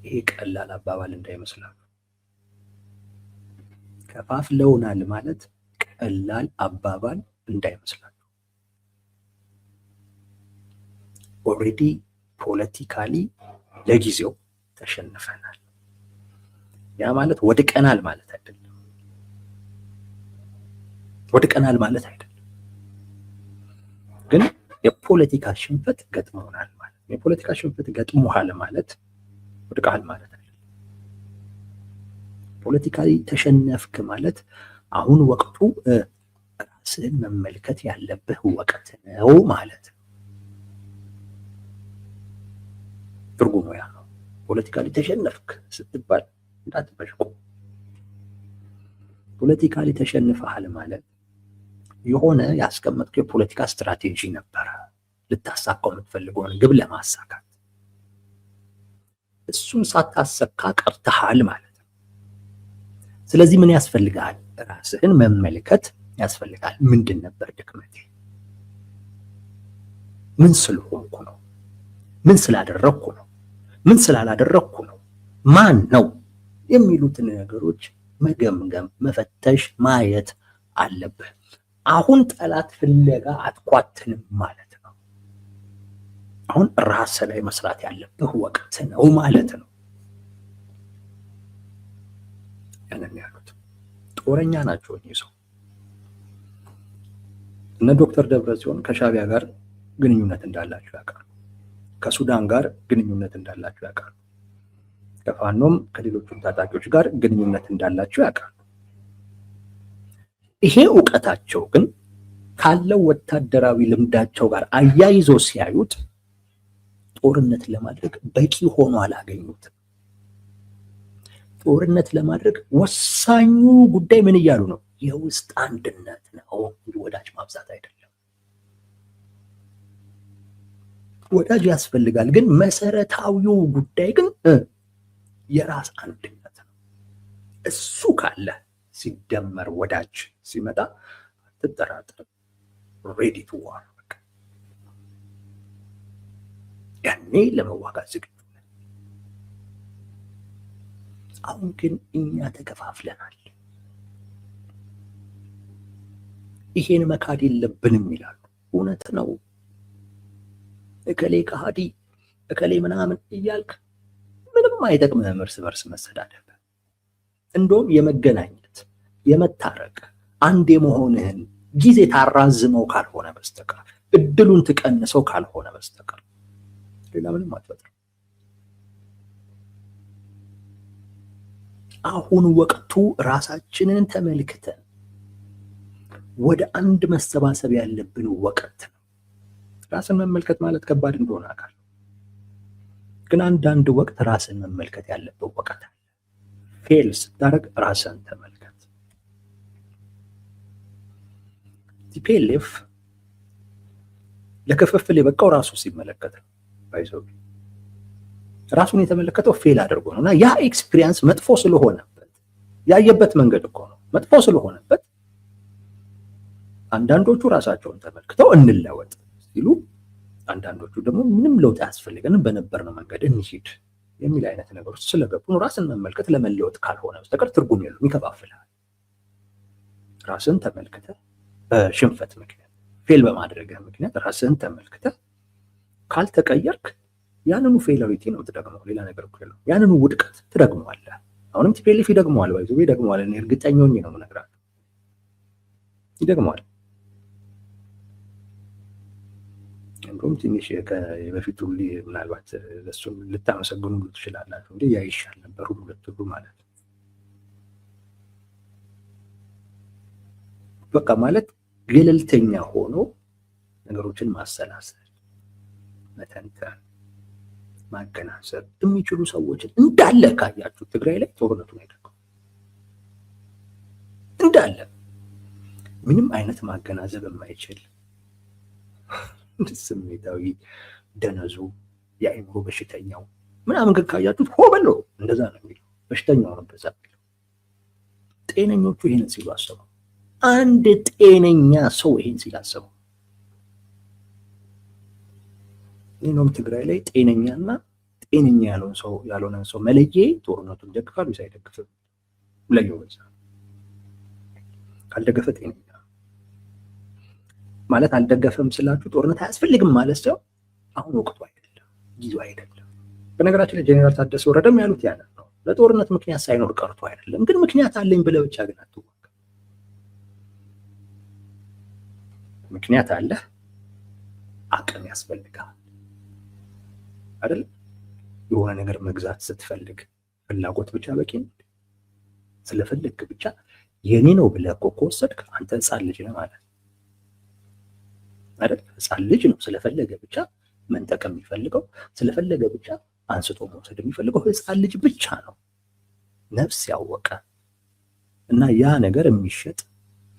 ይሄ ቀላል አባባል እንዳይመስላችሁ። ከፋፍለውናል ማለት ቀላል አባባል እንዳይመስላችሁ። ኦልሬዲ ፖለቲካሊ ለጊዜው ተሸንፈናል። ያ ማለት ወድቀናል ማለት አይደለም። ወድቀናል ማለት አይደለም። ግን የፖለቲካ ሽንፈት ገጥሞናል ማለት ነው። የፖለቲካ ሽንፈት ገጥሞሃል ማለት ወድቀሃል ማለት አይደለም። ፖለቲካሊ ተሸነፍክ ማለት አሁን ወቅቱ ራስህን መመልከት ያለብህ ወቅት ነው ማለት ነው። ትርጉሙ ያ ነው። ፖለቲካሊ ተሸነፍክ ስትባል እንዳትበሽቁ። ፖለቲካሊ ተሸንፈሃል ማለት የሆነ ያስቀመጥከው የፖለቲካ ስትራቴጂ ነበረ ልታሳካው የምትፈልገውን ግብ ለማሳካት፣ እሱን ሳታሰካ ቀርተሃል ማለት ነው። ስለዚህ ምን ያስፈልጋል? ራስህን መመልከት ያስፈልጋል። ምንድን ነበር ድክመቴ? ምን ስለሆንኩ ነው? ምን ስላደረግኩ ነው? ምን ስላላደረግኩ ነው? ማን ነው? የሚሉትን ነገሮች መገምገም፣ መፈተሽ፣ ማየት አለብህ። አሁን ጠላት ፍለጋ አትኳትንም ማለት ነው። አሁን ራስ ላይ መስራት ያለብህ ወቅት ነው ማለት ነው። ያንን ያሉት ጦረኛ ናቸው እኚህ ሰው። እነ ዶክተር ደብረጽዮን ከሻዕቢያ ጋር ግንኙነት እንዳላቸው ያውቃሉ። ከሱዳን ጋር ግንኙነት እንዳላቸው ያውቃሉ። ከፋኖም ከሌሎቹም ታጣቂዎች ጋር ግንኙነት እንዳላቸው ያውቃሉ። ይሄ ዕውቀታቸው ግን ካለው ወታደራዊ ልምዳቸው ጋር አያይዞ ሲያዩት ጦርነት ለማድረግ በቂ ሆኖ አላገኙትም። ጦርነት ለማድረግ ወሳኙ ጉዳይ ምን እያሉ ነው? የውስጥ አንድነት ነው እንጂ ወዳጅ ማብዛት አይደለም። ወዳጅ ያስፈልጋል፣ ግን መሰረታዊው ጉዳይ ግን የራስ አንድነት ነው። እሱ ካለ ሲደመር ወዳጅ ሲመጣ አትጠራጠር፣ ሬዲ ቱ ዋር። ያኔ ለመዋጋት ዝግጁ ነን። አሁን ግን እኛ ተከፋፍለናል። ይሄን መካድ የለብንም ይላሉ። እውነት ነው። እከሌ ከሃዲ እከሌ ምናምን እያልክ ምንም አይጠቅምህም። እርስ በርስ መሰዳደብ እንደውም የመገናኘት የመታረቅ አንድ የመሆንህን ጊዜ ታራዝመው ካልሆነ በስተቀር እድሉን ትቀንሰው ካልሆነ በስተቀር ሌላ ምንም አትፈጥርም። አሁን ወቅቱ ራሳችንን ተመልክተን ወደ አንድ መሰባሰብ ያለብን ወቅት ነው። ራስን መመልከት ማለት ከባድ እንደሆነ አውቃለሁ፣ ግን አንዳንድ ወቅት ራስን መመልከት ያለብን ወቅት አለ። ፌል ስታደርግ ራስን ተመልከት። ቲፒኤልኤፍ ለክፍፍል የበቃው ራሱ ሲመለከት ነው። ባይዘው ራሱን የተመለከተው ፌል አድርጎ ነው። እና ያ ኤክስፒሪየንስ መጥፎ ስለሆነበት ያየበት መንገድ እኮ ነው መጥፎ ስለሆነበት አንዳንዶቹ ራሳቸውን ተመልክተው እንለወጥ ሲሉ፣ አንዳንዶቹ ደግሞ ምንም ለውጥ አያስፈልገንም በነበርነው መንገድ እንሂድ የሚል አይነት ነገሮች ስለገቡ ነው። ራስን መመልከት ለመለወጥ ካልሆነ በስተቀር ትርጉም የለውም፣ ይከፋፍላል። ራስን ተመልክተ በሽንፈት ምክንያት ፌል በማድረግህ ምክንያት ራስን ተመልክተ ካልተቀየርክ ያንኑ ፌለሪቲ ነው የምትደግመው። ሌላ ነገር እኮ የለውም። ያንኑ ውድቀት ትደግመዋለህ። አሁንም ቲፒኤልኤፍ ይደግመዋል። ባይዘው ይደግመዋል። እኔ እርግጠኛ ሆኜ ነው የምነግራችሁ፣ ይደግመዋል። እንደውም ትንሽ በፊቱ ምናልባት እሱን ልታመሰግኑ ትችላላችሁ። እንዴ ያ ይሻል ነበር ሁሉ ማለት ነው። በቃ ማለት ገለልተኛ ሆኖ ነገሮችን ማሰላሰል፣ መተንተን፣ ማገናዘብ የሚችሉ ሰዎችን እንዳለ ካያችሁ ትግራይ ላይ ጦርነቱን አይደለም እንዳለ ምንም አይነት ማገናዘብ የማይችል ስሜታዊ ደነዙ የአእምሮ በሽተኛው ምናምን ግን ካያችሁት ሆ በሎ እንደዛ ነው የሚለው። በሽተኛው ነው እንደዛ የሚለው። ጤነኞቹ ይሄንን ሲሉ አሰቡ። አንድ ጤነኛ ሰው ይሄን ሲል አሰቡ። ሌላውም ትግራይ ላይ ጤነኛና ጤነኛ ያልሆነን ሰው መለየ ጦርነቱን ደግፋል ወይስ አይደግፍም ለየው። በዛ ካልደገፈ ጤነኛ ማለት አልደገፈም ስላችሁ ጦርነት አያስፈልግም ማለት ሰው አሁን ወቅቱ አይደለም፣ ጊዜው አይደለም። በነገራችን ላይ ጄኔራል ታደሰ ወረደም ያሉት ያንን ነው። ለጦርነት ምክንያት ሳይኖር ቀርቶ አይደለም፣ ግን ምክንያት አለኝ ብለህ ብቻ ግን አትዋጋ። ምክንያት አለ፣ አቅም ያስፈልጋል አይደል? የሆነ ነገር መግዛት ስትፈልግ ፍላጎት ብቻ በቂ ነው? ስለፈለግክ ብቻ የኔ ነው ብለህ እኮ ከወሰድክ አንተ ህፃን ልጅ ነህ ማለት አይደል? ህፃን ልጅ ነው ስለፈለገ ብቻ መንጠቅ የሚፈልገው፣ ስለፈለገ ብቻ አንስቶ መውሰድ የሚፈልገው ህፃን ልጅ ብቻ ነው። ነፍስ ያወቀ እና ያ ነገር የሚሸጥ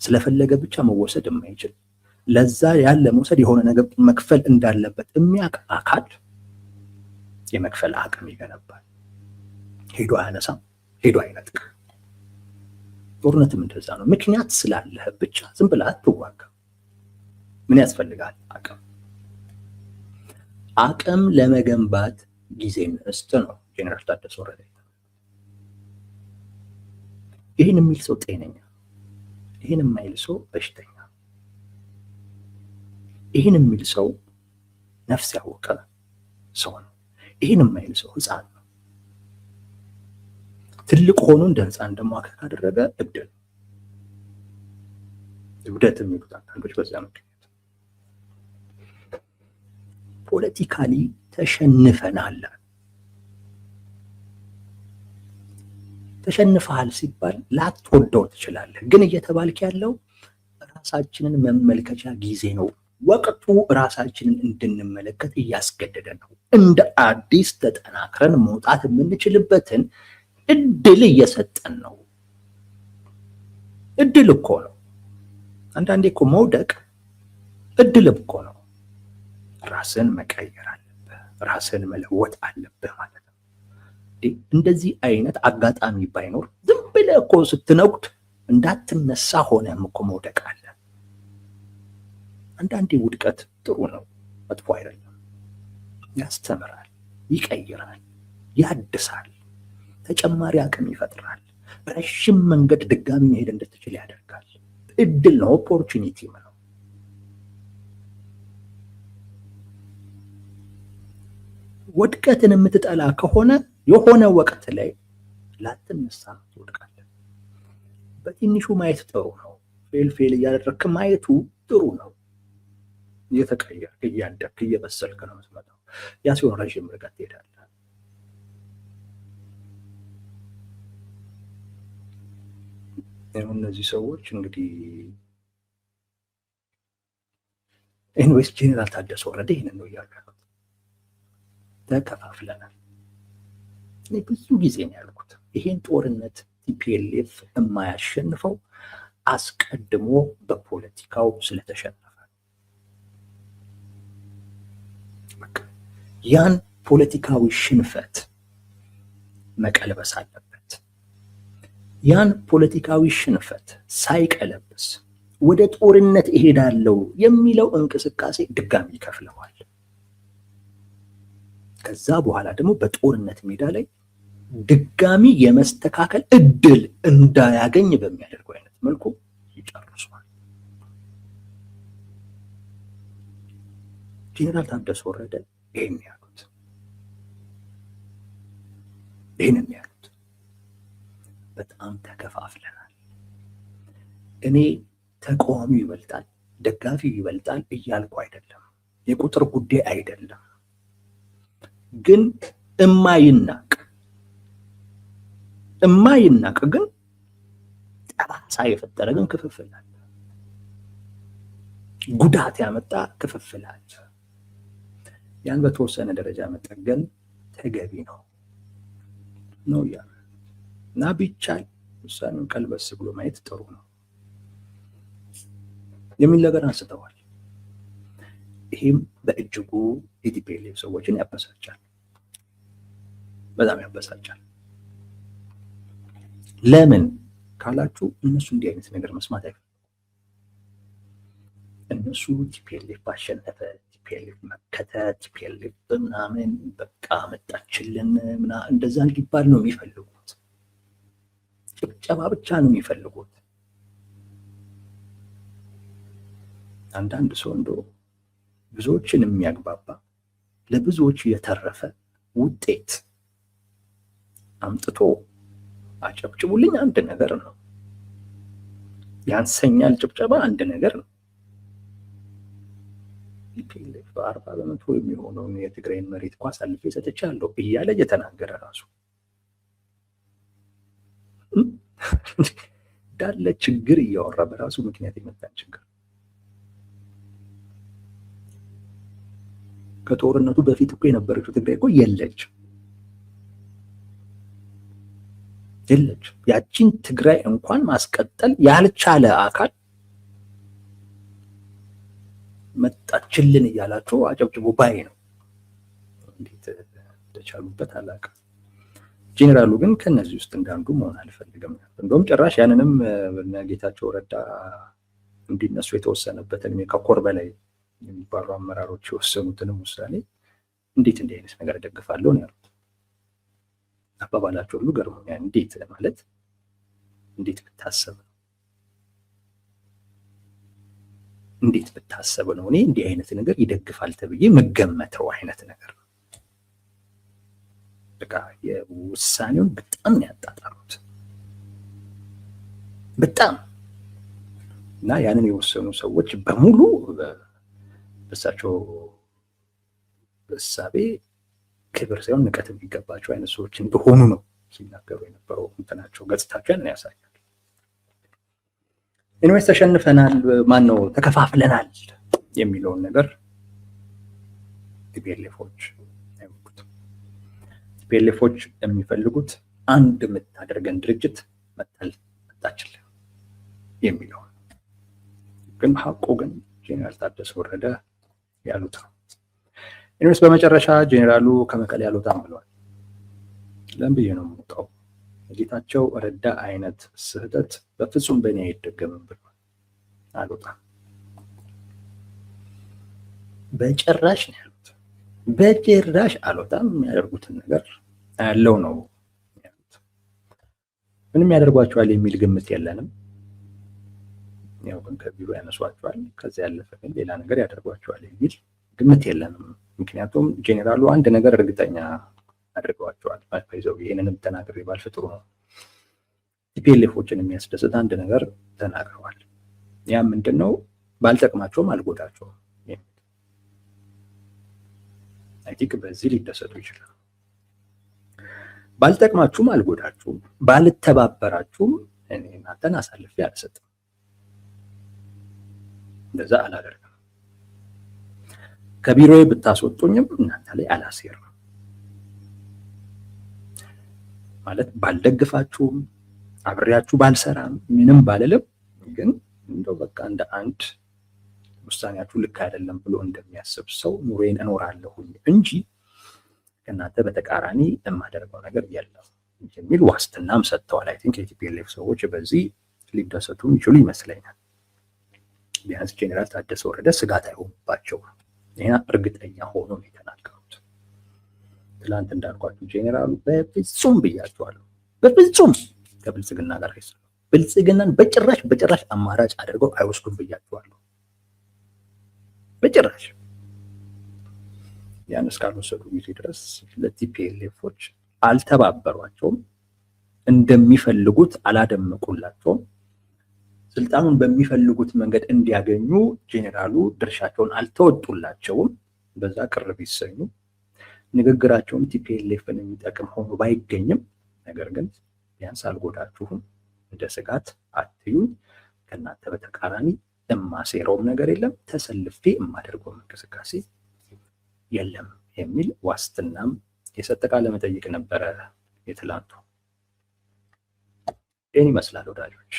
ስለፈለገ ብቻ መወሰድ የማይችል ለዛ ያለ መውሰድ የሆነ ነገር መክፈል እንዳለበት የሚያውቅ አካል የመክፈል አቅም ይገነባል። ሄዶ አያነሳም፣ ሄዶ አይነጥቅ። ጦርነትም እንደዛ ነው። ምክንያት ስላለህ ብቻ ዝም ብለህ አትዋጋ። ምን ያስፈልጋል? አቅም። አቅም ለመገንባት ጊዜ እንስጥ ነው ጄኔራል ታደሰ ወረደ። ይህን የሚል ሰው ጤነኛ፣ ይህን የማይል ሰው በሽተኛ፣ ይህን የሚል ሰው ነፍስ ያወቀ ሰው ነው። ይህን የማይል ሰው ህፃን ነው። ትልቅ ሆኖ እንደ ህፃን ደግሞ አከ ካደረገ እብድ ነው። እብደት የሚሉት አንዳንዶች በዛ ምክንያት ፖለቲካሊ ተሸንፈናል። ተሸንፈሃል ሲባል ላትወደው ትችላለህ፣ ግን እየተባልክ ያለው ራሳችንን መመልከቻ ጊዜ ነው። ወቅቱ ራሳችንን እንድንመለከት እያስገደደ ነው። እንደ አዲስ ተጠናክረን መውጣት የምንችልበትን እድል እየሰጠን ነው። እድል እኮ ነው። አንዳንዴ እኮ መውደቅ እድል እኮ ነው። ራስን መቀየር አለብህ፣ ራስን መለወጥ አለብህ ማለት ነው። እንደዚህ አይነት አጋጣሚ ባይኖር ዝም ብለህ እኮ ስትነጉድ እንዳትነሳ ሆነህም እኮ መውደቅ አለ። አንዳንዴ ውድቀት ጥሩ ነው፣ መጥፎ አይደለም። ያስተምራል፣ ይቀይራል፣ ያድሳል፣ ተጨማሪ አቅም ይፈጥራል፣ ረዥም መንገድ ድጋሚ መሄድ እንድትችል ያደርጋል። እድል ነው፣ ኦፖርቹኒቲ ነው። ውድቀትን የምትጠላ ከሆነ የሆነ ወቅት ላይ ላትነሳ ትወድቃለህ። በትንሹ ማየት ጥሩ ነው። ፌል እያደረግክ ማየቱ ጥሩ ነው። እየተቀየርክ እያደግክ እየበሰልክ ነው የምትመጣው። ያ ሲሆን ረዥም ርቀት ትሄዳለህ። እነዚህ ሰዎች እንግዲህ ኤንዌይስ ጄኔራል ታደሰ ወረደ ይህንን ነው እያሉ ያሉት። ተከፋፍለናል። እኔ ብዙ ጊዜ ነው ያልኩት ይሄን ጦርነት ቲፒኤልኤፍ የማያሸንፈው አስቀድሞ በፖለቲካው ስለተሸነፈ፣ ያን ፖለቲካዊ ሽንፈት መቀልበስ አለበት። ያን ፖለቲካዊ ሽንፈት ሳይቀለብስ ወደ ጦርነት እሄዳለሁ የሚለው እንቅስቃሴ ድጋሚ ይከፍለዋል። ከዛ በኋላ ደግሞ በጦርነት ሜዳ ላይ ድጋሚ የመስተካከል እድል እንዳያገኝ በሚያደርገው አይነት መልኩ ይጨርሷል። ጄኔራል ታደሰ ወረደ ይህንን ያሉት በጣም ተከፋፍለናል። እኔ ተቃዋሚው ይበልጣል ደጋፊው ይበልጣል እያልኩ አይደለም፣ የቁጥር ጉዳይ አይደለም። ግን እማይናቅ ግን ጠባሳ የፈጠረ ግን ክፍፍል አለ፣ ጉዳት ያመጣ ክፍፍል አለ። ያን በተወሰነ ደረጃ መጠገን ተገቢ ነው እያለ እና ቢቻል ውሳኔውን ቀልበስ ብሎ ማየት ጥሩ ነው የሚል ነገር አንስተዋል። ይህም በእጅጉ የቲፒኤልኤፍ ሰዎችን ያበሳጫል፣ በጣም ያበሳጫል። ለምን ካላችሁ እነሱ እንዲህ አይነት ነገር መስማት አይፈልጉም። እነሱ ቲፒኤልኤፍ ባሸነፈ፣ ቲፒኤልኤፍ መከተት ቲፒኤልኤፍ ምናምን በቃ መጣችልን እንደዛ እንዲባል ነው የሚፈልጉት። ጭብጨባ ብቻ ነው የሚፈልጉት። አንዳንድ ሰው እንደው ብዙዎችን የሚያግባባ ለብዙዎች የተረፈ ውጤት አምጥቶ አጨብጭቡልኝ አንድ ነገር ነው፣ ያንሰኛል ጭብጨባ አንድ ነገር ነው። ቲፒኤልኤፍ 40% የሚሆነውን የትግራይን መሬት እኮ አሳልፌ ሰጥቻለሁ እያለ እየተናገረ ራሱ እንዳለ ችግር እያወራ በራሱ ምክንያት የመጣን ችግር ከጦርነቱ በፊት እኮ የነበረችው ትግራይ እኮ የለች። ያቺን ትግራይ እንኳን ማስቀጠል ያልቻለ አካል መጣችልን እያላቸው አጨብጭቦ ባይ ነው። እንዴት ተቻሉበት አላውቅም። ጄኔራሉ ግን ከነዚህ ውስጥ እንዳንዱ መሆን አልፈልግም። እንደውም ጭራሽ ያንንም ጌታቸው ረዳ እንዲነሱ የተወሰነበትን ከኮር በላይ የሚባሉ አመራሮች የወሰኑትንም ውሳኔ እንዴት እንዲህ አይነት ነገር ደግፋለሁ ነው ያሉት። አባባላቸው ሁሉ ገርሞኛል። እንዴት ማለት እንዴት ብታሰብ ነው እኔ እንዲህ አይነት ነገር ይደግፋል ተብዬ መገመተው አይነት ነገር ነው። በቃ የውሳኔውን በጣም ያጣጣሉት በጣም እና ያንን የወሰኑ ሰዎች በሙሉ በሳቸው በሳቤ ክብር ሳይሆን ንቀት የሚገባቸው አይነት ሰዎች እንደሆኑ ነው ሲናገሩ የነበረው። እንትናቸው ገጽታቸው ያን ያሳያል። ኢንዌስ ተሸንፈናል፣ ማነው ተከፋፍለናል የሚለውን ነገር ቲፒኤልኤፎች አይወዱትም። ቲፒኤልኤፎች የሚፈልጉት አንድ የምታደርገን ድርጅት መጣችልን የሚለው ግን ሀቁ ግን ጄኔራል ታደሰ ወረደ ያሉት ነው። ኢንዌስ በመጨረሻ ጄኔራሉ ከመቀሌ አልወጣም ብለዋል። ለምን ብዬ ነው የምወጣው? ጌታቸው ረዳ አይነት ስህተት በፍጹም በእኔ አይደገምም ብለዋል። አልወጣም በጭራሽ ነው ያሉት። በጭራሽ አልወጣም፣ የሚያደርጉትን ነገር ያለው ነው ያሉት። ምንም ያደርጓቸዋል የሚል ግምት የለንም። ያው ግን ከቢሮ ያነሷቸዋል፣ ከዚያ ያለፈ ግን ሌላ ነገር ያደርጓቸዋል የሚል ግምት የለንም። ምክንያቱም ጄኔራሉ አንድ ነገር እርግጠኛ አድርገዋቸዋል። ይዘው ይሄንንም ተናግሬ ባልፍ ጥሩ ነው። ቲፒኤልኤፎችን የሚያስደስት አንድ ነገር ተናግረዋል። ያ ምንድነው? ባልጠቅማቸውም አልጎዳቸውም። አይ ቲንክ በዚህ ሊደሰቱ ይችላል። ባልጠቅማችሁም አልጎዳችሁም፣ ባልተባበራችሁም እኔ እናንተን አሳልፌ አልሰጥም፣ እንደዛ አላደርግም። ከቢሮዬ ብታስወጡኝም እናንተ ላይ አላሴርም ማለት ባልደግፋችሁም አብሬያችሁ ባልሰራም ምንም ባልልም፣ ግን እንደው በቃ እንደ አንድ ውሳኔያችሁ ልክ አይደለም ብሎ እንደሚያስብ ሰው ኑሬን እኖራለሁኝ እንጂ ከእናንተ በተቃራኒ የማደርገው ነገር የለም የሚል ዋስትናም ሰጥተዋል። አይ ቲንክ የቲፒኤልኤፍ ሰዎች በዚህ ሊደሰቱ የሚችሉ ይመስለኛል። ቢያንስ ጄኔራል ታደሰ ወረደ ስጋት አይሆንባቸው፣ ይሄን እርግጠኛ ሆኖ ነው የተናገሩት። ትላንት እንዳልኳችሁ ጄኔራሉ በፍጹም ብያቸዋለሁ፣ በፍጹም ከብልጽግና ጋር አይሰሩም፣ ብልጽግናን በጭራሽ አማራጭ አድርገው አይወስዱም ብያቸዋለሁ። በጭራሽ ያን እስካልወሰዱ ጊዜ ድረስ ለቲፒኤልኤፎች አልተባበሯቸውም፣ እንደሚፈልጉት አላደመቁላቸውም። ስልጣኑን በሚፈልጉት መንገድ እንዲያገኙ ጄኔራሉ ድርሻቸውን አልተወጡላቸውም። በዛ ቅር ቢሰኙ ንግግራቸውን ቲፒኤልኤፍን የሚጠቅም ሆኖ ባይገኝም፣ ነገር ግን ቢያንስ አልጎዳችሁም፣ እንደ ስጋት አትዩኝ፣ ከእናንተ በተቃራኒ የማሴረውም ነገር የለም፣ ተሰልፌ የማደርገው እንቅስቃሴ የለም የሚል ዋስትናም የሰጠ ቃለ መጠይቅ ነበረ የትላንቱ። ይህን ይመስላል ወዳጆች።